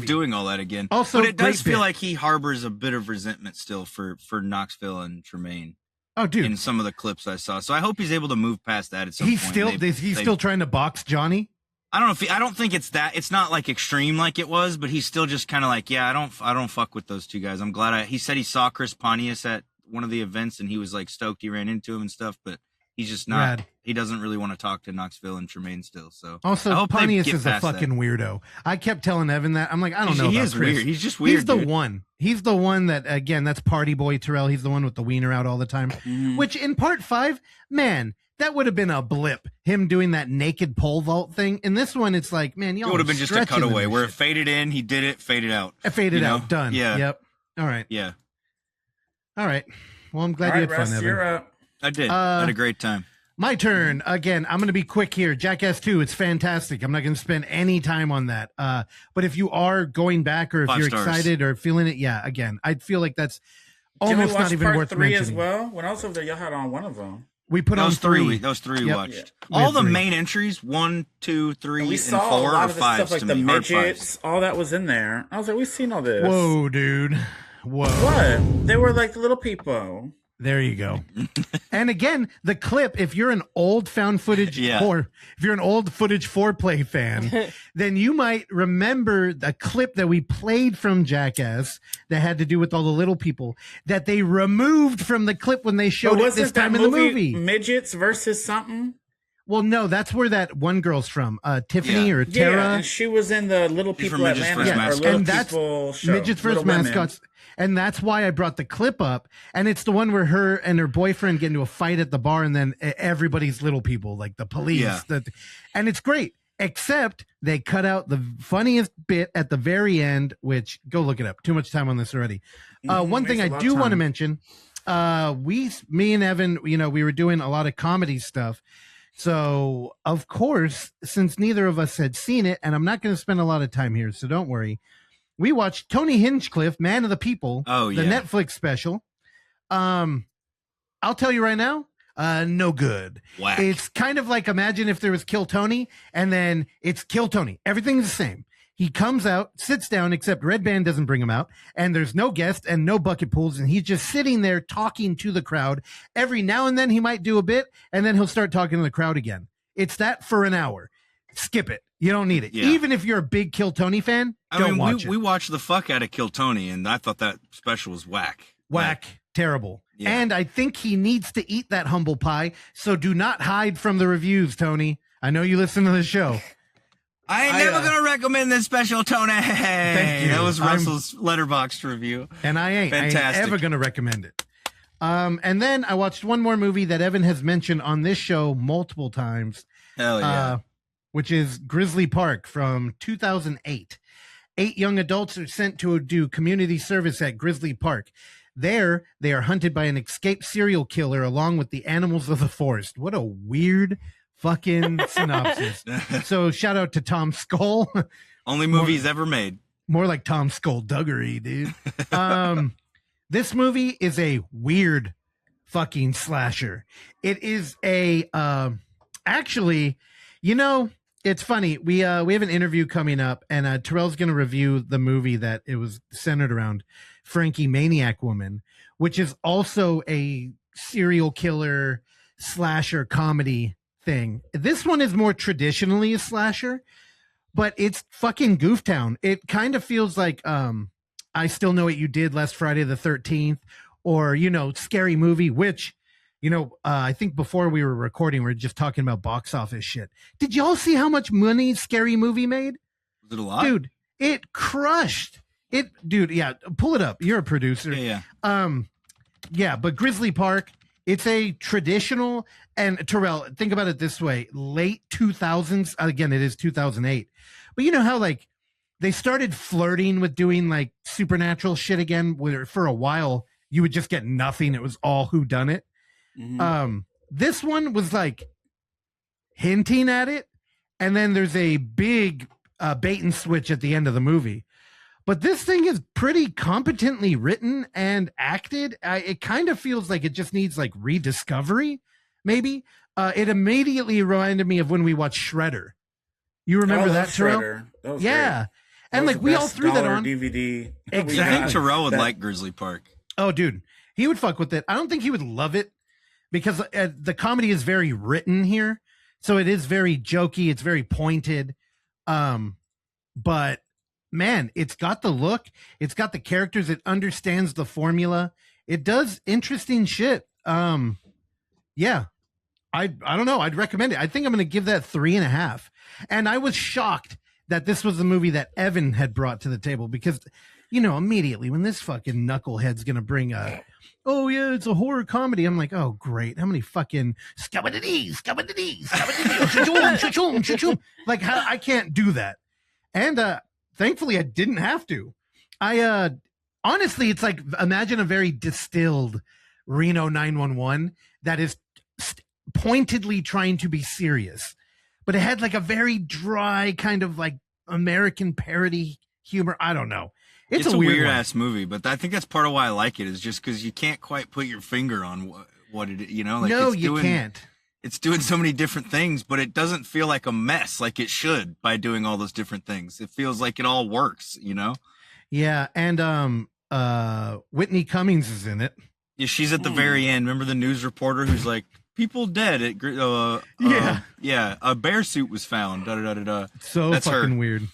doing all that again. Also, but it does feel bit. like he harbors a bit of resentment still for Knoxville and Tremaine. Oh, dude! In some of the clips I saw, so I hope he's able to move past that at some point. He's still trying to box Johnny. I don't know I don't think it's that. It's not like extreme like it was, but he's still just kind of like, yeah, I don't fuck with those two guys. I'm glad he said he saw Chris Pontius at one of the events and he was like stoked he ran into him and stuff, but he's just not. Rad. He doesn't really want to talk to Knoxville and Tremaine still. So also, Pontius is a fucking weirdo. I kept telling Evan that. I'm like, I don't know. He is Chris. Weird. He's just weird. He's the one. He's the one that, again, that's Party Boy Terrell. He's the one with the wiener out all the time. Which in part 5, man, that would have been a blip. Him doing that naked pole vault thing. In this one, it's like, man, y'all. It would have been just a cutaway where it faded in, he did it, faded out. Faded out, done. Yeah. Yep. All right. Yeah. All right. Well, I'm glad you had fun, Evan. You're up. I did. I had a great time. My turn. Again, I'm going to be quick here. Jackass 2, it's fantastic. I'm not going to spend any time on that. But if you are going back or if 5 you're stars. excited or feeling it, yeah, again, I feel like that's almost not even worth three mentioning. as well? When I was over there, y'all had on one of them. We put on 3. Those three we watched. Yeah. All the main entries, 1, 2, 3, and 4 or 5 stuff like to the me. midgets, all that was in there. I was like, we've seen all this. Whoa, dude. Whoa. What? They were like the little people. There you go. And again, the clip, if you're an old found footage or if you're an old footage foreplay fan, then you might remember the clip that we played from Jackass that had to do with all the little people that they removed from the clip when they showed it this time in the movie. Midgets versus something? Well, no, that's where that one girl's from, Tiffany or Tara. Yeah, and she was in the Little People Atlanta. And that's Midgets First Mascots. And that's why I brought the clip up. And it's the one where her and her boyfriend get into a fight at the bar and then everybody's little people, like the police. Yeah. And it's great, except they cut out the funniest bit at the very end, which go look it up. Too much time on this already. One thing I do want to mention, me and Evan, we were doing a lot of comedy stuff. So, of course, since neither of us had seen it, and I'm not going to spend a lot of time here, so don't worry. We watched Tony Hinchcliffe, Man of the People, the Netflix special. I'll tell you right now, no good. Whack. It's kind of like, imagine if there was Kill Tony, and then it's Kill Tony. Everything's the same. He comes out, sits down, except Red Band doesn't bring him out, and there's no guest and no bucket pools, and he's just sitting there talking to the crowd. Every now and then he might do a bit, and then he'll start talking to the crowd again. It's that for an hour. Skip it. You don't need it. Yeah. Even if you're a big Kill Tony fan, watch it. We watched the fuck out of Kill Tony, and I thought that special was whack. Whack. Terrible. Yeah. And I think he needs to eat that humble pie, so do not hide from the reviews, Tony. I know you listen to the show. I ain't never going to recommend this special, Tony. Thank you. That was Russell's Letterboxd review. And I ain't ever going to recommend it. And then I watched one more movie that Evan has mentioned on this show multiple times. Hell yeah. Which is Grizzly Park from 2008. 8 young adults are sent to do community service at Grizzly Park. There, they are hunted by an escaped serial killer along with the animals of the forest. What a weird fucking synopsis. So shout out to Tom Skull. Only movie he's ever made. More like Tom Skullduggery, dude. This movie is a weird fucking slasher. It is a actually, it's funny. We have an interview coming up, and Terrell's going to review the movie that it was centered around, Frankie Maniac Woman, which is also a serial killer slasher comedy thing. This one is more traditionally a slasher, but it's fucking Gooftown. It kind of feels like I Still Know What You Did Last Friday the 13th, or Scary Movie, which I think before we were recording, we were just talking about box office shit. Did y'all see how much money Scary Movie made? Was it a lot? Dude, it crushed it. Dude, yeah, pull it up. You're a producer. Yeah. Yeah, but Grizzly Park, it's a traditional, and Terrell, think about it this way, late 2000s, again, it is 2008. But you know how they started flirting with doing supernatural shit again, where for a while you would just get nothing. It was all whodunit. Mm-hmm. This one was hinting at it, and then there's a big bait and switch at the end of the movie. But this thing is pretty competently written and acted. It kind of feels like it just needs like rediscovery, maybe. It immediately reminded me of when we watched Shredder. You remember that, Terrell? That yeah. And like we all threw that on DVD. Exactly. I think Terrell would like Grizzly Park. Oh, dude, he would fuck with it. I don't think he would love it because the comedy is very written here. So it is very jokey. It's very pointed. But man, it's got the look. It's got the characters. It understands the formula. It does interesting shit. Yeah, I don't know. I'd recommend it. I think I'm going to give that 3.5. And I was shocked that this was the movie that Evan had brought to the table because, you know, immediately when this fucking knucklehead's going to bring oh yeah, it's a horror comedy. I'm like, oh great. How many fucking like how I can't do that. And thankfully I didn't have to. Honestly, it's like, imagine a very distilled Reno 911 that is pointedly trying to be serious, but it had like a very dry kind of like American parody humor. I don't know. It's a weird ass movie, but I think that's part of why I like it is just because you can't quite put your finger on what it, you know? Like no, you can't. It's doing so many different things, but it doesn't feel like a mess like it should by doing all those different things. It feels like it all works, you know? Yeah, and Whitney Cummings is in it. Yeah, she's at the very end. Remember the news reporter who's like, people dead at yeah, a bear suit was found. So that's fucking her. weird.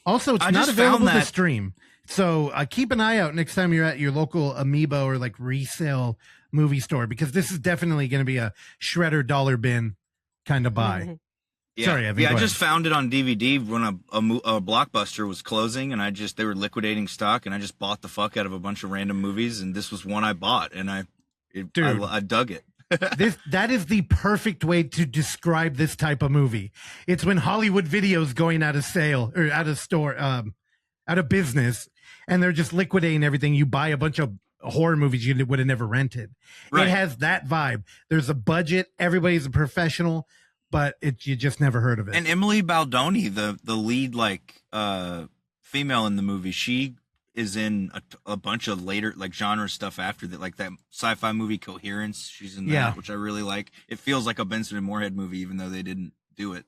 Also, it's not available to stream. So keep an eye out next time you're at your local Amoeba or like resale movie store, because this is definitely going to be a Shredder dollar bin kind of buy. Yeah. Sorry, Evan, I just found it on DVD when a Blockbuster was closing, and they were liquidating stock, and I just bought the fuck out of a bunch of random movies, and this was one I bought, and I dug it. That is the perfect way to describe this type of movie. It's when Hollywood Video's going out of sale or out of store, out of business, and they're just liquidating everything. You buy a bunch of horror movies you would have never rented. Right. It has that vibe. There's a budget. Everybody's a professional, but you just never heard of it. And Emily Baldoni, the lead female in the movie, she is in a bunch of later like genre stuff after that, like that sci-fi movie Coherence. She's in that, which I really like. It feels like a Benson and Moorhead movie, even though they didn't do it.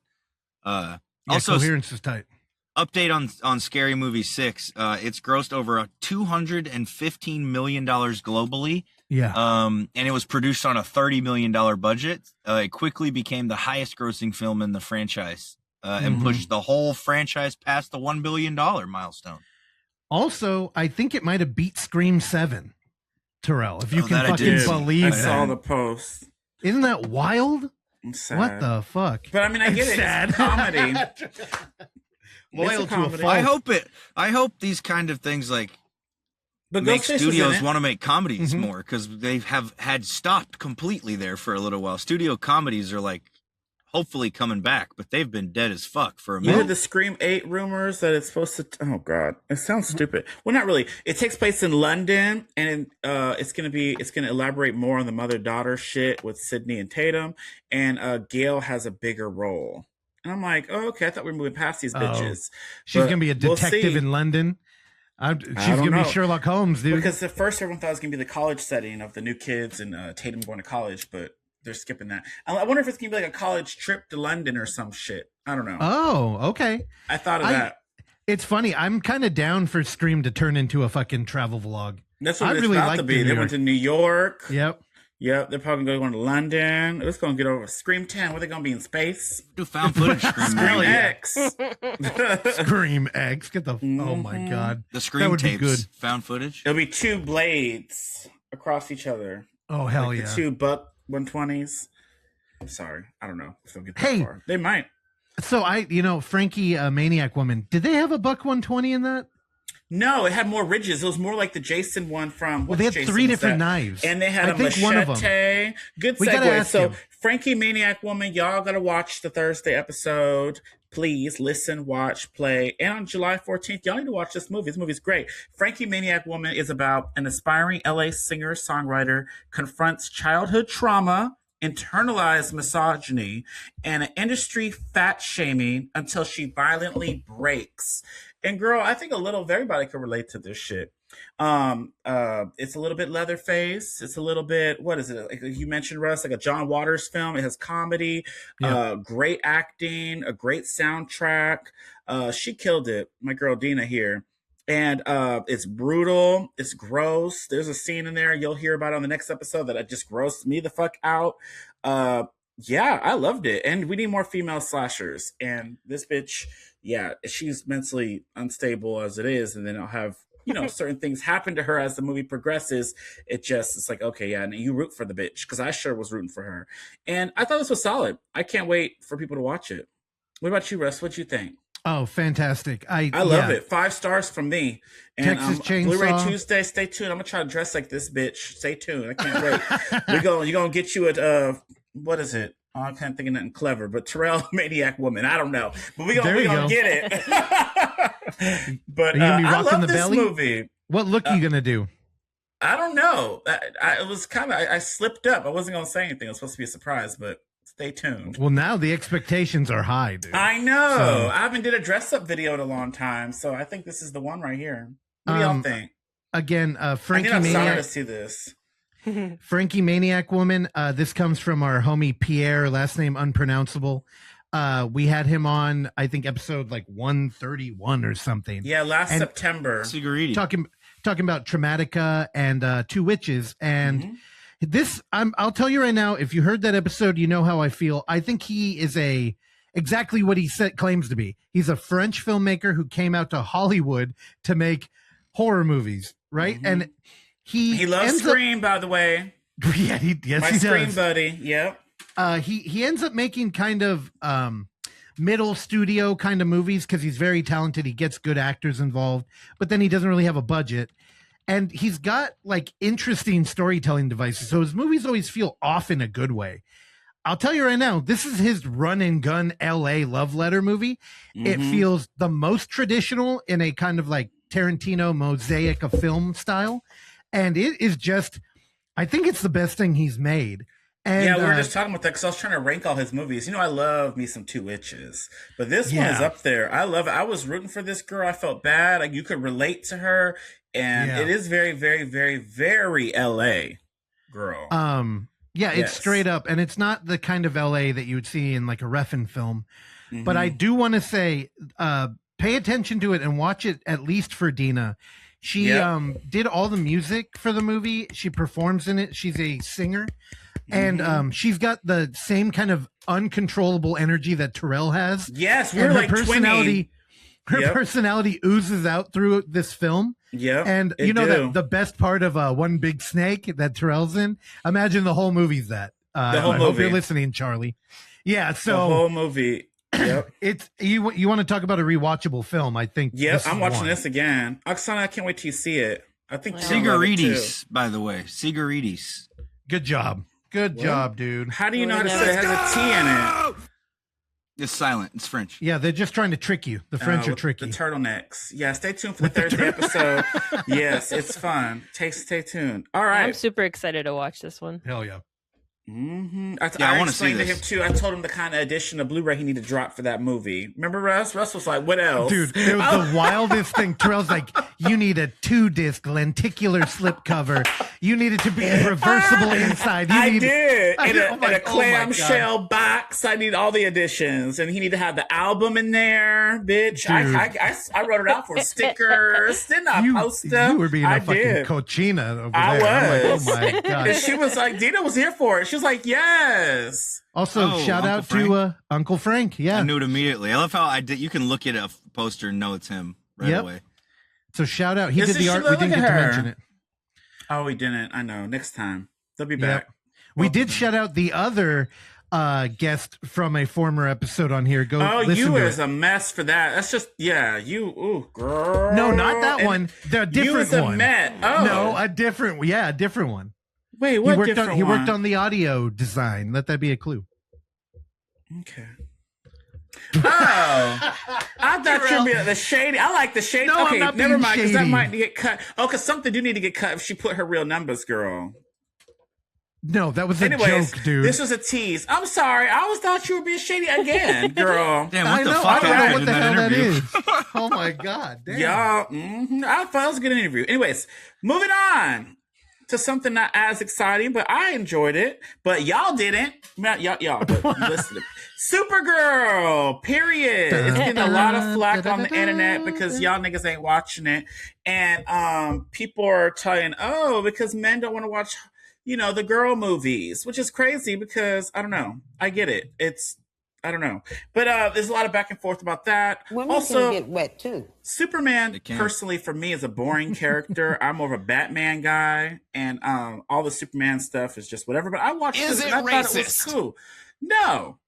Also, Coherence is tight. Update on Scary Movie 6. It's grossed over $215 million globally. Yeah. And it was produced on a $30 million budget. It quickly became the highest grossing film in the franchise and pushed the whole franchise past the $1 billion milestone. Also, I think it might have beat Scream 7, Terrell, if you can fucking believe I that. saw the post. Isn't that wild? I'm sad. What the fuck? But I mean, I get it. It's comedy. Loyal to a fault. I hope these kind of things like but make studios want to make comedies more, because they have had stopped completely there for a little while. Studio comedies are like hopefully coming back, but they've been dead as fuck for a minute. You heard the Scream 8 rumors that it's supposed to... Oh, God. It sounds stupid. Well, not really. It takes place in London, and it's going to elaborate more on the mother-daughter shit with Sydney and Tatum, and Gail has a bigger role. And I'm like, oh, okay, I thought we were moving past these bitches. She's going to be a detective in London? She's going to be Sherlock Holmes, dude. Because at first everyone thought it was going to be the college setting of the new kids and Tatum going to college, but... they're skipping that. I wonder if it's gonna be like a college trip to London or some shit. I don't know. Oh, okay. I thought of that. It's funny. I'm kind of down for Scream to turn into a fucking travel vlog. That's what it's really about to be. They went to New York. Yep. They're probably going to London. It's going to get over Scream 10. Where they going to be in space? Do found footage Scream X. Scream X. Get the. Oh my God. The Scream tapes. Good. Found footage. There'll be two blades across each other. Oh hell like yeah. The two buck 120s. I'm sorry. I don't know if they'll get that far. They might. So Frankie Maniac Woman, did they have a buck 120 in that? No, it had more ridges. It was more like the Jason one from... Well, they had Jason 3 different knives. And they had a machete. One of them. Good segue. So, Frankie Maniac Woman, y'all got to watch the Thursday episode. Please listen, watch, play. And on July 14th, y'all need to watch this movie. This movie's great. Frankie Maniac Woman is about an aspiring LA singer-songwriter confronts childhood trauma, internalized misogyny, and an industry fat shaming until she violently breaks. And girl, I think a little of everybody could relate to this shit. It's a little bit Leatherface. It's a little bit, what is it? Like you mentioned, Russ, like a John Waters film. It has comedy, great acting, a great soundtrack. She killed it, my girl Dina here. And it's brutal. It's gross. There's a scene in there you'll hear about on the next episode that just grossed me the fuck out. Yeah, I loved it. And we need more female slashers. And this bitch, yeah, she's mentally unstable as it is. And then I'll have, certain things happen to her as the movie progresses. It's like, okay, yeah, and you root for the bitch, because I sure was rooting for her. And I thought this was solid. I can't wait for people to watch it. What about you, Russ? What'd you think? Oh, fantastic. I love it. 5 stars from me. And Texas Chainsaw. Blu-ray Tuesday, stay tuned. I'm going to try to dress like this bitch. Stay tuned. I can't wait. You're going to get you at, what is it? Oh, I can't think of nothing clever, but Terrell, Maniac Woman. I don't know. But we're going to get it. But Are you gonna be I rocking love the this belly? movie. What look are you going to do? I don't know. It was kind of, I slipped up. I wasn't going to say anything. It was supposed to be a surprise, but stay tuned. Well, now the expectations are high, dude. I know. I haven't did a dress-up video in a long time, so I think this is the one right here. What do y'all think? Again, Frankie I'm Maniac. to see this. Frankie Maniac Woman. This comes from our homie Pierre, last name unpronounceable. We had him on, I think, episode like 131 or something. Yeah, last September. Talking about Traumatica and Two Witches. And this, I'll tell you right now, if you heard that episode, you know how I feel. I think he is exactly what he claims to be. He's a French filmmaker who came out to Hollywood to make horror movies, right? And he loves Scream, by the way. Yeah, he Scream does. buddy. Yep. He ends up making kind of middle studio kind of movies because he's very talented. He gets good actors involved, but then he doesn't really have a budget. And he's got like interesting storytelling devices. So his movies always feel off in a good way. I'll tell you right now, this is his run and gun LA love letter movie. It feels the most traditional in a kind of like Tarantino mosaic of film style. And it is just, I think it's the best thing he's made. And, yeah, we were just talking about that because I was trying to rank all his movies. I love me some Two Witches, but this one is up there. I love it. I was rooting for this girl. I felt bad. Like you could relate to her, and it is very, very, very, very LA girl. It's straight up, and it's not the kind of LA that you would see in like a Refn film. But I do want to say, pay attention to it and watch it at least for Dina. She did all the music for the movie. She performs in it. She's a singer. And she's got the same kind of uncontrollable energy that Terrell has. Yes, we're like personality. Her personality oozes out through this film. Yeah, and you know that the best part of One Big Snake that Terrell's in. Imagine the whole movie's that. The whole I movie. hope you're listening, Charlie. Yeah, so the whole movie. Yep. It's you want to talk about a rewatchable film? I think. Yep, I'm watching this again. Oksana, I can't wait till you see it. I think Sigarides, by the way, Sigarides. Good job. Good job, dude. How do you know how to say it has a T in it? It's silent. It's French. Yeah, they're just trying to trick you. The French are tricky. The turtlenecks. Yeah, stay tuned for the Thursday episode. Yes, it's fun. Stay tuned. All right. I'm super excited to watch this one. Hell yeah. I want to see this. To him too. I told him the kind of edition of Blu-ray he needed to drop for that movie. Remember Russ? Russ was like, "What else?" Dude, it was the wildest thing. Terrell's like, "You need a 2-disc lenticular slipcover. You need it to be reversible inside." I did. In a clamshell box. I need all the editions, and he needed to have the album in there, bitch. I wrote it out for stickers. Didn't I post them? You were being a fucking cochina over there. I was. I'm like, oh my god. And she was like, Dina was here for it. She was like, yes. Also, shout Uncle out Frank? to Uncle Frank. Yeah, I knew it immediately. I love how you can look at a poster and know it's him right away. So shout out. He did the art. We didn't get to mention it. Oh, we didn't. I know. Next time they'll be back. We did shout out the other guest from a former episode on here. Go. Oh, listen you to is a mess for that. That's just you. Ooh, girl. No, not that one. The different you is one. A Met. Oh, no, a different. Yeah, a different one. Wait, what He worked on the audio design. Let that be a clue. Okay. Oh, I thought you'd be the shady. I like the shady. No, okay, I'm not never being mind, because that shady. might get cut. Oh, because something do need to get cut if she put her real numbers, girl. No, that was a joke, dude. This was a tease. I'm sorry. I always thought you were being shady again, girl. Damn, what the fuck I don't know what happened the in hell that that interview? is. Oh my god, damn. Y'all, I thought it was a good interview. Anyways, moving on to something not as exciting, but I enjoyed it. But y'all didn't. Not y'all, but you listened. Supergirl, period. It's getting a lot of flack on the internet because y'all niggas ain't watching it. And people are telling, because men don't want to watch, the girl movies, which is crazy because, I don't know. I get it. I don't know. But there's a lot of back and forth about that. Women also, can get wet too. Superman, personally, for me, is a boring character. I'm more of a Batman guy, and all the Superman stuff is just whatever. But I watched this and I thought it was cool. No.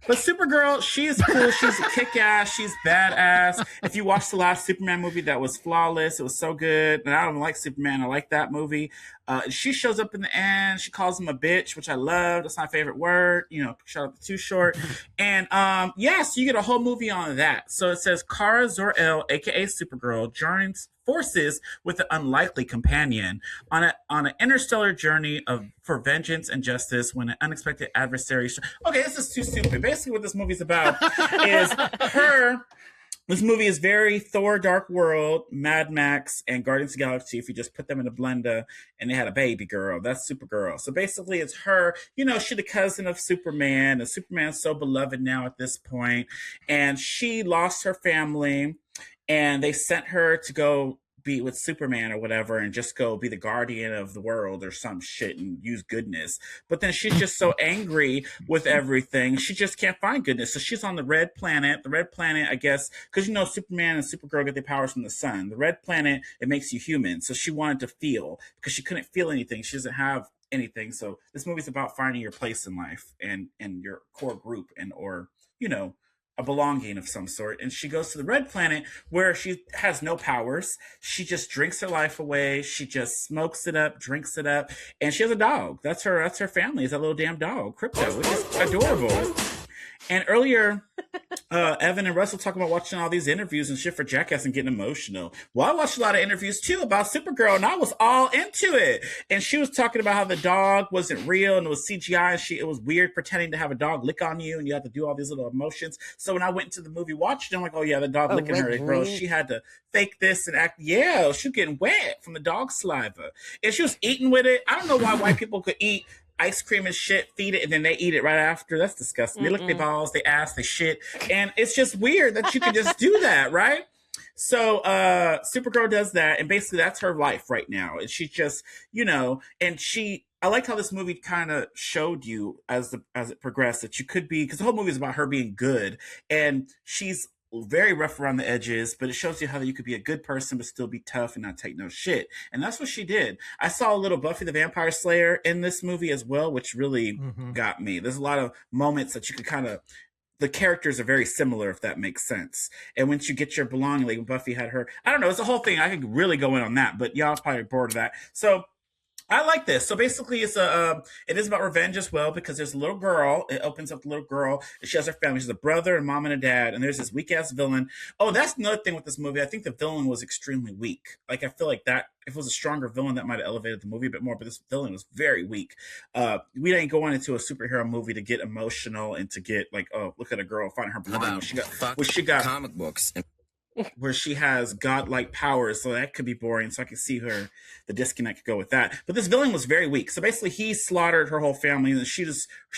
But Supergirl, she is cool. She's kick-ass. She's badass. If you watched the last Superman movie, that was flawless. It was so good. And I don't like Superman. I like that movie. She shows up in the end. She calls him a bitch, which I love. That's my favorite word. Shout out to Too Short. And so you get a whole movie on that. So it says Kara Zor-El, aka Supergirl, joins forces with an unlikely companion on an interstellar journey for vengeance and justice when an unexpected adversary. Okay, this is too stupid. Basically, what this movie's about is her. This movie is very Thor: Dark World, Mad Max, and Guardians of the Galaxy. If you just put them in a blender and they had a baby girl, that's Supergirl. So basically, it's her. She's the cousin of Superman, and Superman's so beloved now at this point. And she lost her family, and they sent her to go be with Superman or whatever and just go be the guardian of the world or some shit and use goodness. But then she's just so angry with everything. She just can't find goodness. So she's on the red planet. The red planet, I guess, because Superman and Supergirl get their powers from the sun. The red planet, it makes you human. So she wanted to feel because she couldn't feel anything. She doesn't have anything. So this movie's about finding your place in life and your core group or a belonging of some sort. And she goes to the red planet where she has no powers. She just drinks her life away. She just smokes it up, drinks it up. And she has a dog. That's her family, is that little damn dog, Crypto, which is adorable. And earlier, Evan and Russell talking about watching all these interviews and shit for Jackass and getting emotional. Well, I watched a lot of interviews too about Supergirl, and I was all into it. And she was talking about how the dog wasn't real and it was CGI, and it was weird pretending to have a dog lick on you, and you had to do all these little emotions. So when I went into the movie watching, I'm like, oh yeah, the dog licking her. Girl, she had to fake this and act. Yeah, she was getting wet from the dog saliva, and she was eating with it. I don't know why white people could eat ice cream and shit, feed it, and then they eat it right after. That's disgusting. They lick their balls, they ass, they shit. And it's just weird that you can just do that, right? So Supergirl does that, and basically that's her life right now. And she just, and I like how this movie kind of showed you as it progressed that you could be, because the whole movie is about her being good, and she's very rough around the edges, but it shows you how you could be a good person but still be tough and not take no shit. And that's what she did. I saw a little Buffy the Vampire Slayer in this movie as well, which really got me. There's a lot of moments that you could the characters are very similar, if that makes sense. And once you get your belonging, like when Buffy had her, I don't know, it's a whole thing. I could really go in on that, but y'all probably bored of that. So I like this. So basically, it is about revenge as well, because there's a little girl. It opens up the little girl. And she has her family. She's a brother, a mom, and a dad. And there's this weak ass villain. Oh, that's another thing with this movie. I think the villain was extremely weak. Like, I feel like that if it was a stronger villain, that might have elevated the movie a bit more. But this villain was very weak. We ain't going into a superhero movie to get emotional and to get like, oh, look at a girl finding her belonging. She got comic books. Where she has godlike powers, so that could be boring. So I can see the disconnect could go with that. But this villain was very weak. So basically, he slaughtered her whole family, and she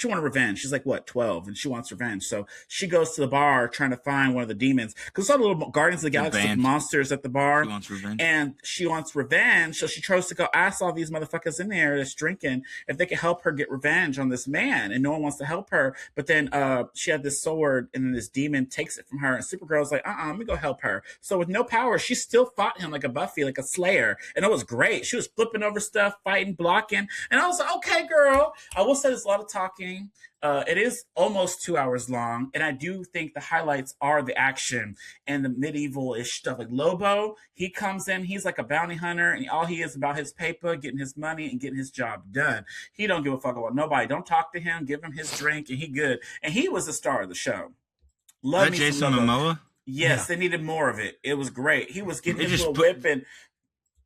wanted revenge. She's like 12, and she wants revenge. So she goes to the bar trying to find one of the demons, because all the little Guardians of the Galaxy monsters at the bar. She wants revenge, and she wants revenge. So she tries to go ask all these motherfuckers in there that's drinking if they can help her get revenge on this man, and no one wants to help her. But then she had this sword, and then this demon takes it from her, and Supergirl's like, let me go help her. So with no power, she still fought him like a Buffy, like a Slayer. And it was great. She was flipping over stuff, fighting, blocking. And I was like, okay, girl. I will say there's a lot of talking. It is almost 2 hours long. And I do think the highlights are the action and the medieval-ish stuff. Like Lobo, he comes in, he's like a bounty hunter, and all he is about his paper, getting his money, and getting his job done. He don't give a fuck about nobody. Don't talk to him. Give him his drink, and he good. And he was the star of the show. Love me Jason Momoa? Yes, They needed more of it. It was great. He was getting his little whip, and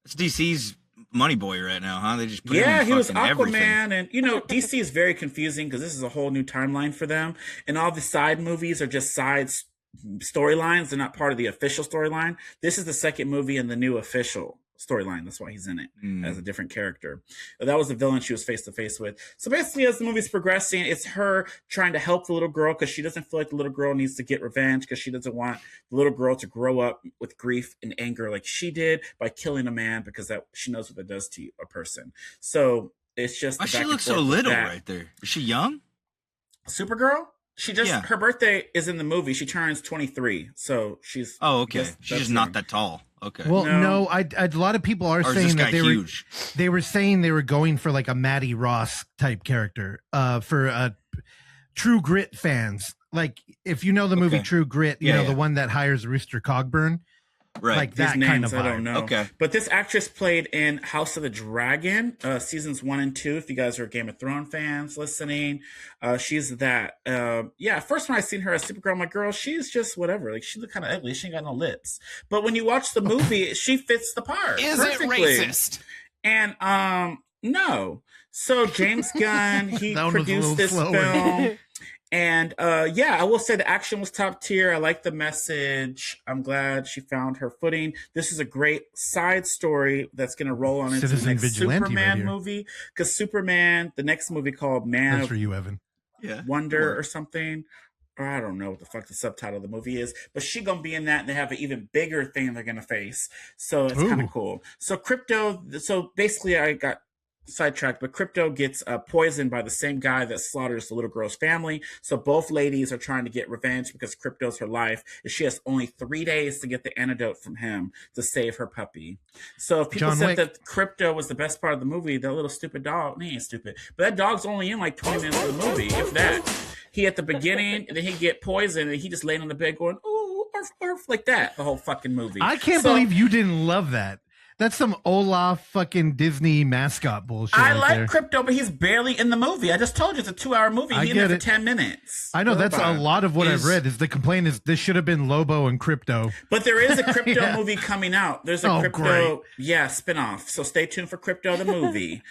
it's DC's Money Boy right now, huh? They just put him Yeah, in he was fucking Aquaman, everything. and DC is very confusing because this is a whole new timeline for them, and all the side movies are just side storylines. They're not part of the official storyline. This is the second movie in the new official storyline. That's why he's in it as a different character. That was the villain she was face to face with. So basically, as the movie's progressing, it's her trying to help the little girl because she doesn't feel like the little girl needs to get revenge because she doesn't want the little girl to grow up with grief and anger like she did by killing a man because that she knows what that does to a person. So it's just Why she looks so little right there? Is she young? Supergirl? Her birthday is in the movie. She turns 23, so she's. Oh, okay. She's just not that tall. Okay. Well, no, a lot of people are saying that they were saying they were going for like a Maddie Ross type character, for True Grit fans. Like if you know the movie True Grit, you know the one that hires Rooster Cogburn. Right. Like that kind of vibe. I don't know. Okay. But this actress played in House of the Dragon, seasons 1 and 2. If you guys are Game of Thrones fans listening, she's that. First when I seen her as Supergirl, I'm like, girl, she's just whatever. Like she looked kind of ugly. She ain't got no lips. But when you watch the movie, she fits the part. Is perfectly. it racist? And no. So James Gunn, he produced this film. And I will say the action was top tier. I like the message. I'm glad she found her footing. This is a great side story that's going to roll on into the next Vigilante Superman movie. Because Superman, the next movie called Man That's of for you, Evan. Wonder or something. Or I don't know what the fuck the subtitle of the movie is. But she going to be in that and they have an even bigger thing they're going to face. So it's kind of cool. So basically I got sidetracked, but Crypto gets poisoned by the same guy that slaughters the little girl's family. So both ladies are trying to get revenge because Crypto's her life, and she has only 3 days to get the antidote from him to save her puppy. So if people said that Crypto was the best part of the movie, that little stupid dog, he ain't stupid, but that dog's only in like 20 minutes of the movie, if that. He at the beginning, and then he get poisoned, and he just laid on the bed going, ooh, arf, arf, like that, the whole fucking movie. I can't believe you didn't love that. That's some Olaf fucking Disney mascot bullshit. I like Crypto, but he's barely in the movie. I just told you it's a 2-hour movie. He's in there for 10 minutes. I know that's a lot of what I've read. Is the complaint is this should have been Lobo and Crypto. But there is a Crypto movie coming out. There's a Crypto, spinoff. So stay tuned for Crypto the movie.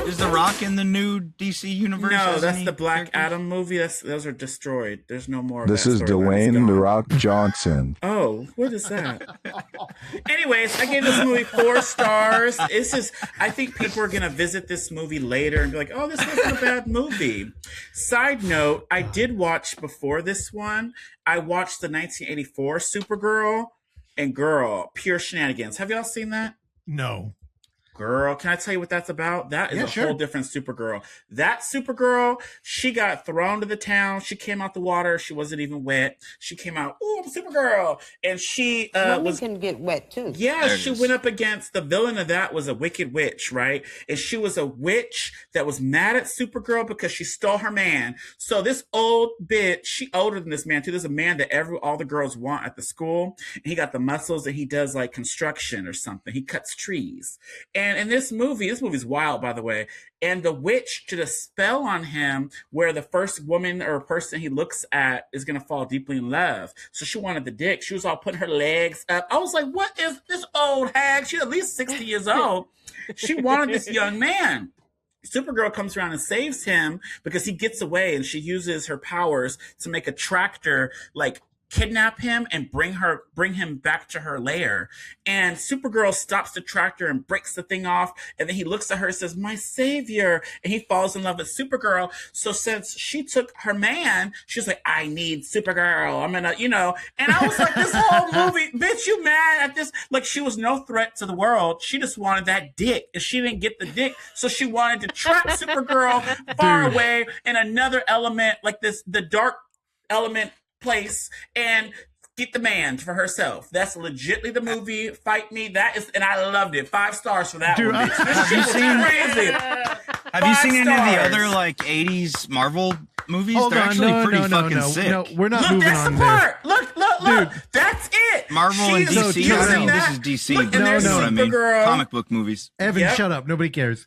Is The Rock in the new DC universe? No, that's the Black Adam movie. Those are destroyed. There's no more. This is Dwayne The Rock Johnson. Oh, what is that? Anyways, I gave this movie 4 stars. I think people are going to visit this movie later and be like, oh, this wasn't a bad movie. Side note, I did watch before this one. I watched the 1984 Supergirl and Girl, Pure Shenanigans. Have y'all seen that? No. Girl, can I tell you what that's about? That is whole different Supergirl. That Supergirl, she got thrown to the town. She came out the water. She wasn't even wet. She came out, ooh, I'm Supergirl. And she can get wet too. Yeah, she went up against the villain of that was a wicked witch, right? And she was a witch that was mad at Supergirl because she stole her man. So this old bitch, she older than this man too. There's a man that all the girls want at the school. And he got the muscles and he does like construction or something. He cuts trees. And in this movie's wild, by the way, and the witch did a spell on him where the first woman or person he looks at is going to fall deeply in love. So she wanted the dick. She was all putting her legs up. I was like, what is this old hag? She's at least 60 years old. She wanted this young man. Supergirl comes around and saves him because he gets away, and she uses her powers to make a tractor like kidnap him and bring him back to her lair. And Supergirl stops the tractor and breaks the thing off. And then he looks at her and says, my savior. And he falls in love with Supergirl. So since she took her man, she's like, I need Supergirl. I'm gonna, and I was like, this whole movie, bitch, you mad at this? Like, she was no threat to the world. She just wanted that dick. And she didn't get the dick. So she wanted to trap Supergirl far away in another element, like the dark element place, and get the man for herself. That's legitly the movie. Fight me. That is, and I loved it. 5 stars for that one. Bitch. This shit was crazy. Have you seen any of the other like 80s Marvel movies? They're actually pretty fucking sick. No, we're not moving on there. Look. That's it. Marvel and DC. I mean, this is DC. Look, you know what I mean? Comic book movies. Evan, shut up. Nobody cares.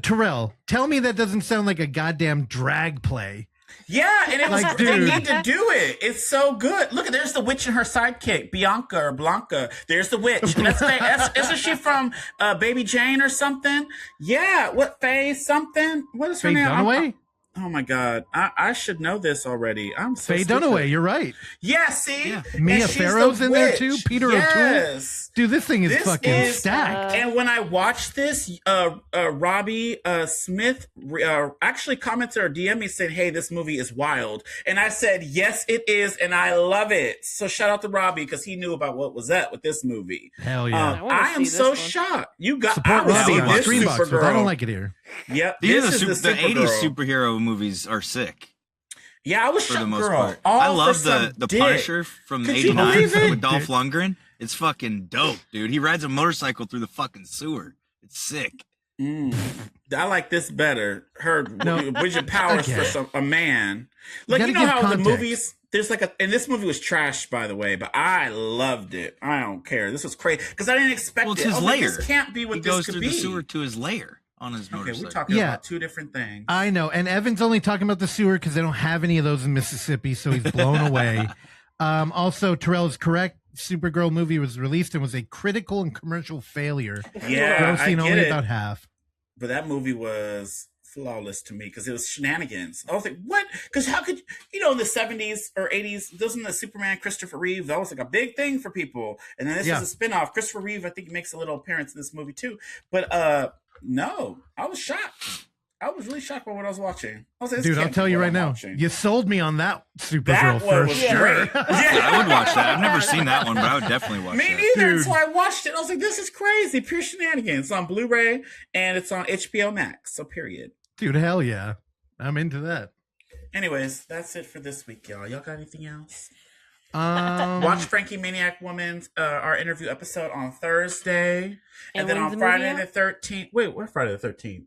Terrell, tell me that doesn't sound like a goddamn drag play. Yeah, and it was Like, they dude. need to do it. It's so good. Look, there's the witch and her sidekick, Bianca or Blanca. There's the witch. And isn't she from Baby Jane or something? Yeah, what Faye something? What is her Faye name? Dunaway? Oh my God, I should know this already. I'm so Faye stupid. Dunaway, you're right. Yeah, see, Yeah. Mia And she's Farrow's the in there witch. too. Peter O'Toole. Yes. Dude, this thing is This fucking is- stacked. And when I watched this, Robbie Smith actually commented or DM me saying, "Hey, this movie is wild," and I said, "Yes, it is, and I love it." So shout out to Robbie because he knew about what was up with this movie. Hell yeah. I wanna I am see this so one. shocked. You got Support I would Robbie see on this Streambox, but Supergirl. I don't like it here. Yep, These this are is the 80s Supergirl. superhero movies are sick. Yeah, I was For the shocked, most girl. part. All I for love some the dick. Punisher from Could you 89 believe it? with Dolph Lundgren. It's fucking dope, dude. He rides a motorcycle through the fucking sewer. It's sick. I like this better. Her No, Bridget Powers okay. for a man. Like, gotta you know give how context. the movies, there's like and this movie was trash, by the way, but I loved it. I don't care. This was crazy because I didn't expect Well, it's it. his I was like, lair. this can't be what He this goes could through be. the sewer to his lair on his Okay, motorcycle. we're talking Yeah. about two different things. I know. And Evan's only talking about the sewer because they don't have any of those in Mississippi, so he's blown away. Also, Terrell is correct. Supergirl movie was released and was a critical and commercial failure, Yeah, I grossing get only it. about half. But that movie was flawless to me because it was shenanigans. I was like, what? Because how could in the 70s or 80s, doesn't the Superman Christopher Reeve, that was like a big thing for people. And then this Yeah. is a spinoff. Christopher Reeve, I think, makes a little appearance in this movie too. But no, I was shocked. I was really shocked by what I was watching. I was like, this Dude, I'll can't tell be you what right I'm now, watching. you sold me on that Supergirl That for one was sure. great. Yeah, I would watch that. I've never seen that one, but I would definitely watch Me that. neither. Dude. So I watched it. I was like, this is crazy. Pure shenanigans. It's on Blu-ray and it's on HBO Max. So period. Dude, hell yeah. I'm into that. Anyways, that's it for this week, y'all. Y'all got anything else? Um, Watch Frankie Maniac Woman's our interview episode on Thursday, and then when's on the Friday movie the 13th. Wait, what Friday the 13th?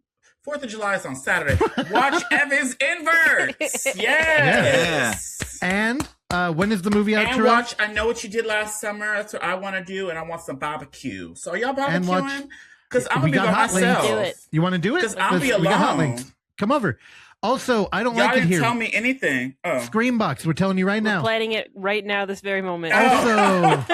4th of July is on Saturday. Watch Evan's Inverts. Yes. And when is the movie out, And Terrell? watch I Know What You Did Last Summer. That's what I want to do, and I want some barbecue. So are y'all And watch- barbecuing? Because I'm We gonna be got by hot links. myself. Do it. You want to do it? 'Cause I'll be We got hot alone. links. Come over. Also, I don't Y'all like it didn't here. tell me anything. Oh. Screambox, we're telling you right We're now. planning it right now, this very moment. Also,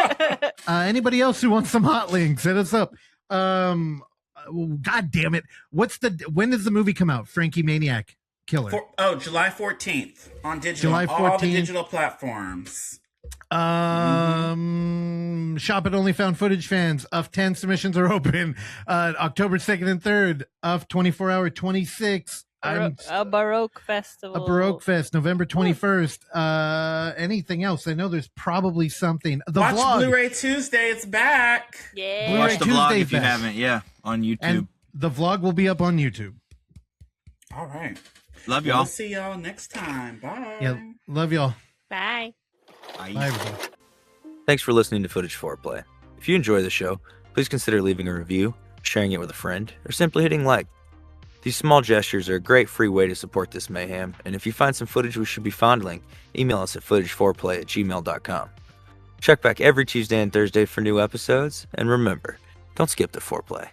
anybody else who wants some hot links, hit us up. God damn it! When does the movie come out? Frankie Maniac Killer. July 14th on digital. July All the 14th. digital platforms. Shop at OnlyFoundFootageFans. UF 10 submissions are open. October 2nd and 3rd. UF 24-hour 26. A Baroque festival. A Baroque Fest, November 21st. Anything else? I know there's probably something. The Watch vlog. Blu-ray Tuesday. It's back. Yeah. Blu-ray Watch the vlog Tuesday if you Fest. haven't. Yeah, on YouTube. And the vlog will be up on YouTube. All right. Love We'll y'all. see y'all next time. Bye. Yeah, love y'all. Bye. Bye. Bye, everybody. Thanks for listening to Footage Foreplay. If you enjoy the show, please consider leaving a review, sharing it with a friend, or simply hitting like. These small gestures are a great free way to support this mayhem, and if you find some footage we should be fondling, email us at footageforeplay@gmail.com. Check back every Tuesday and Thursday for new episodes, and remember, don't skip the foreplay.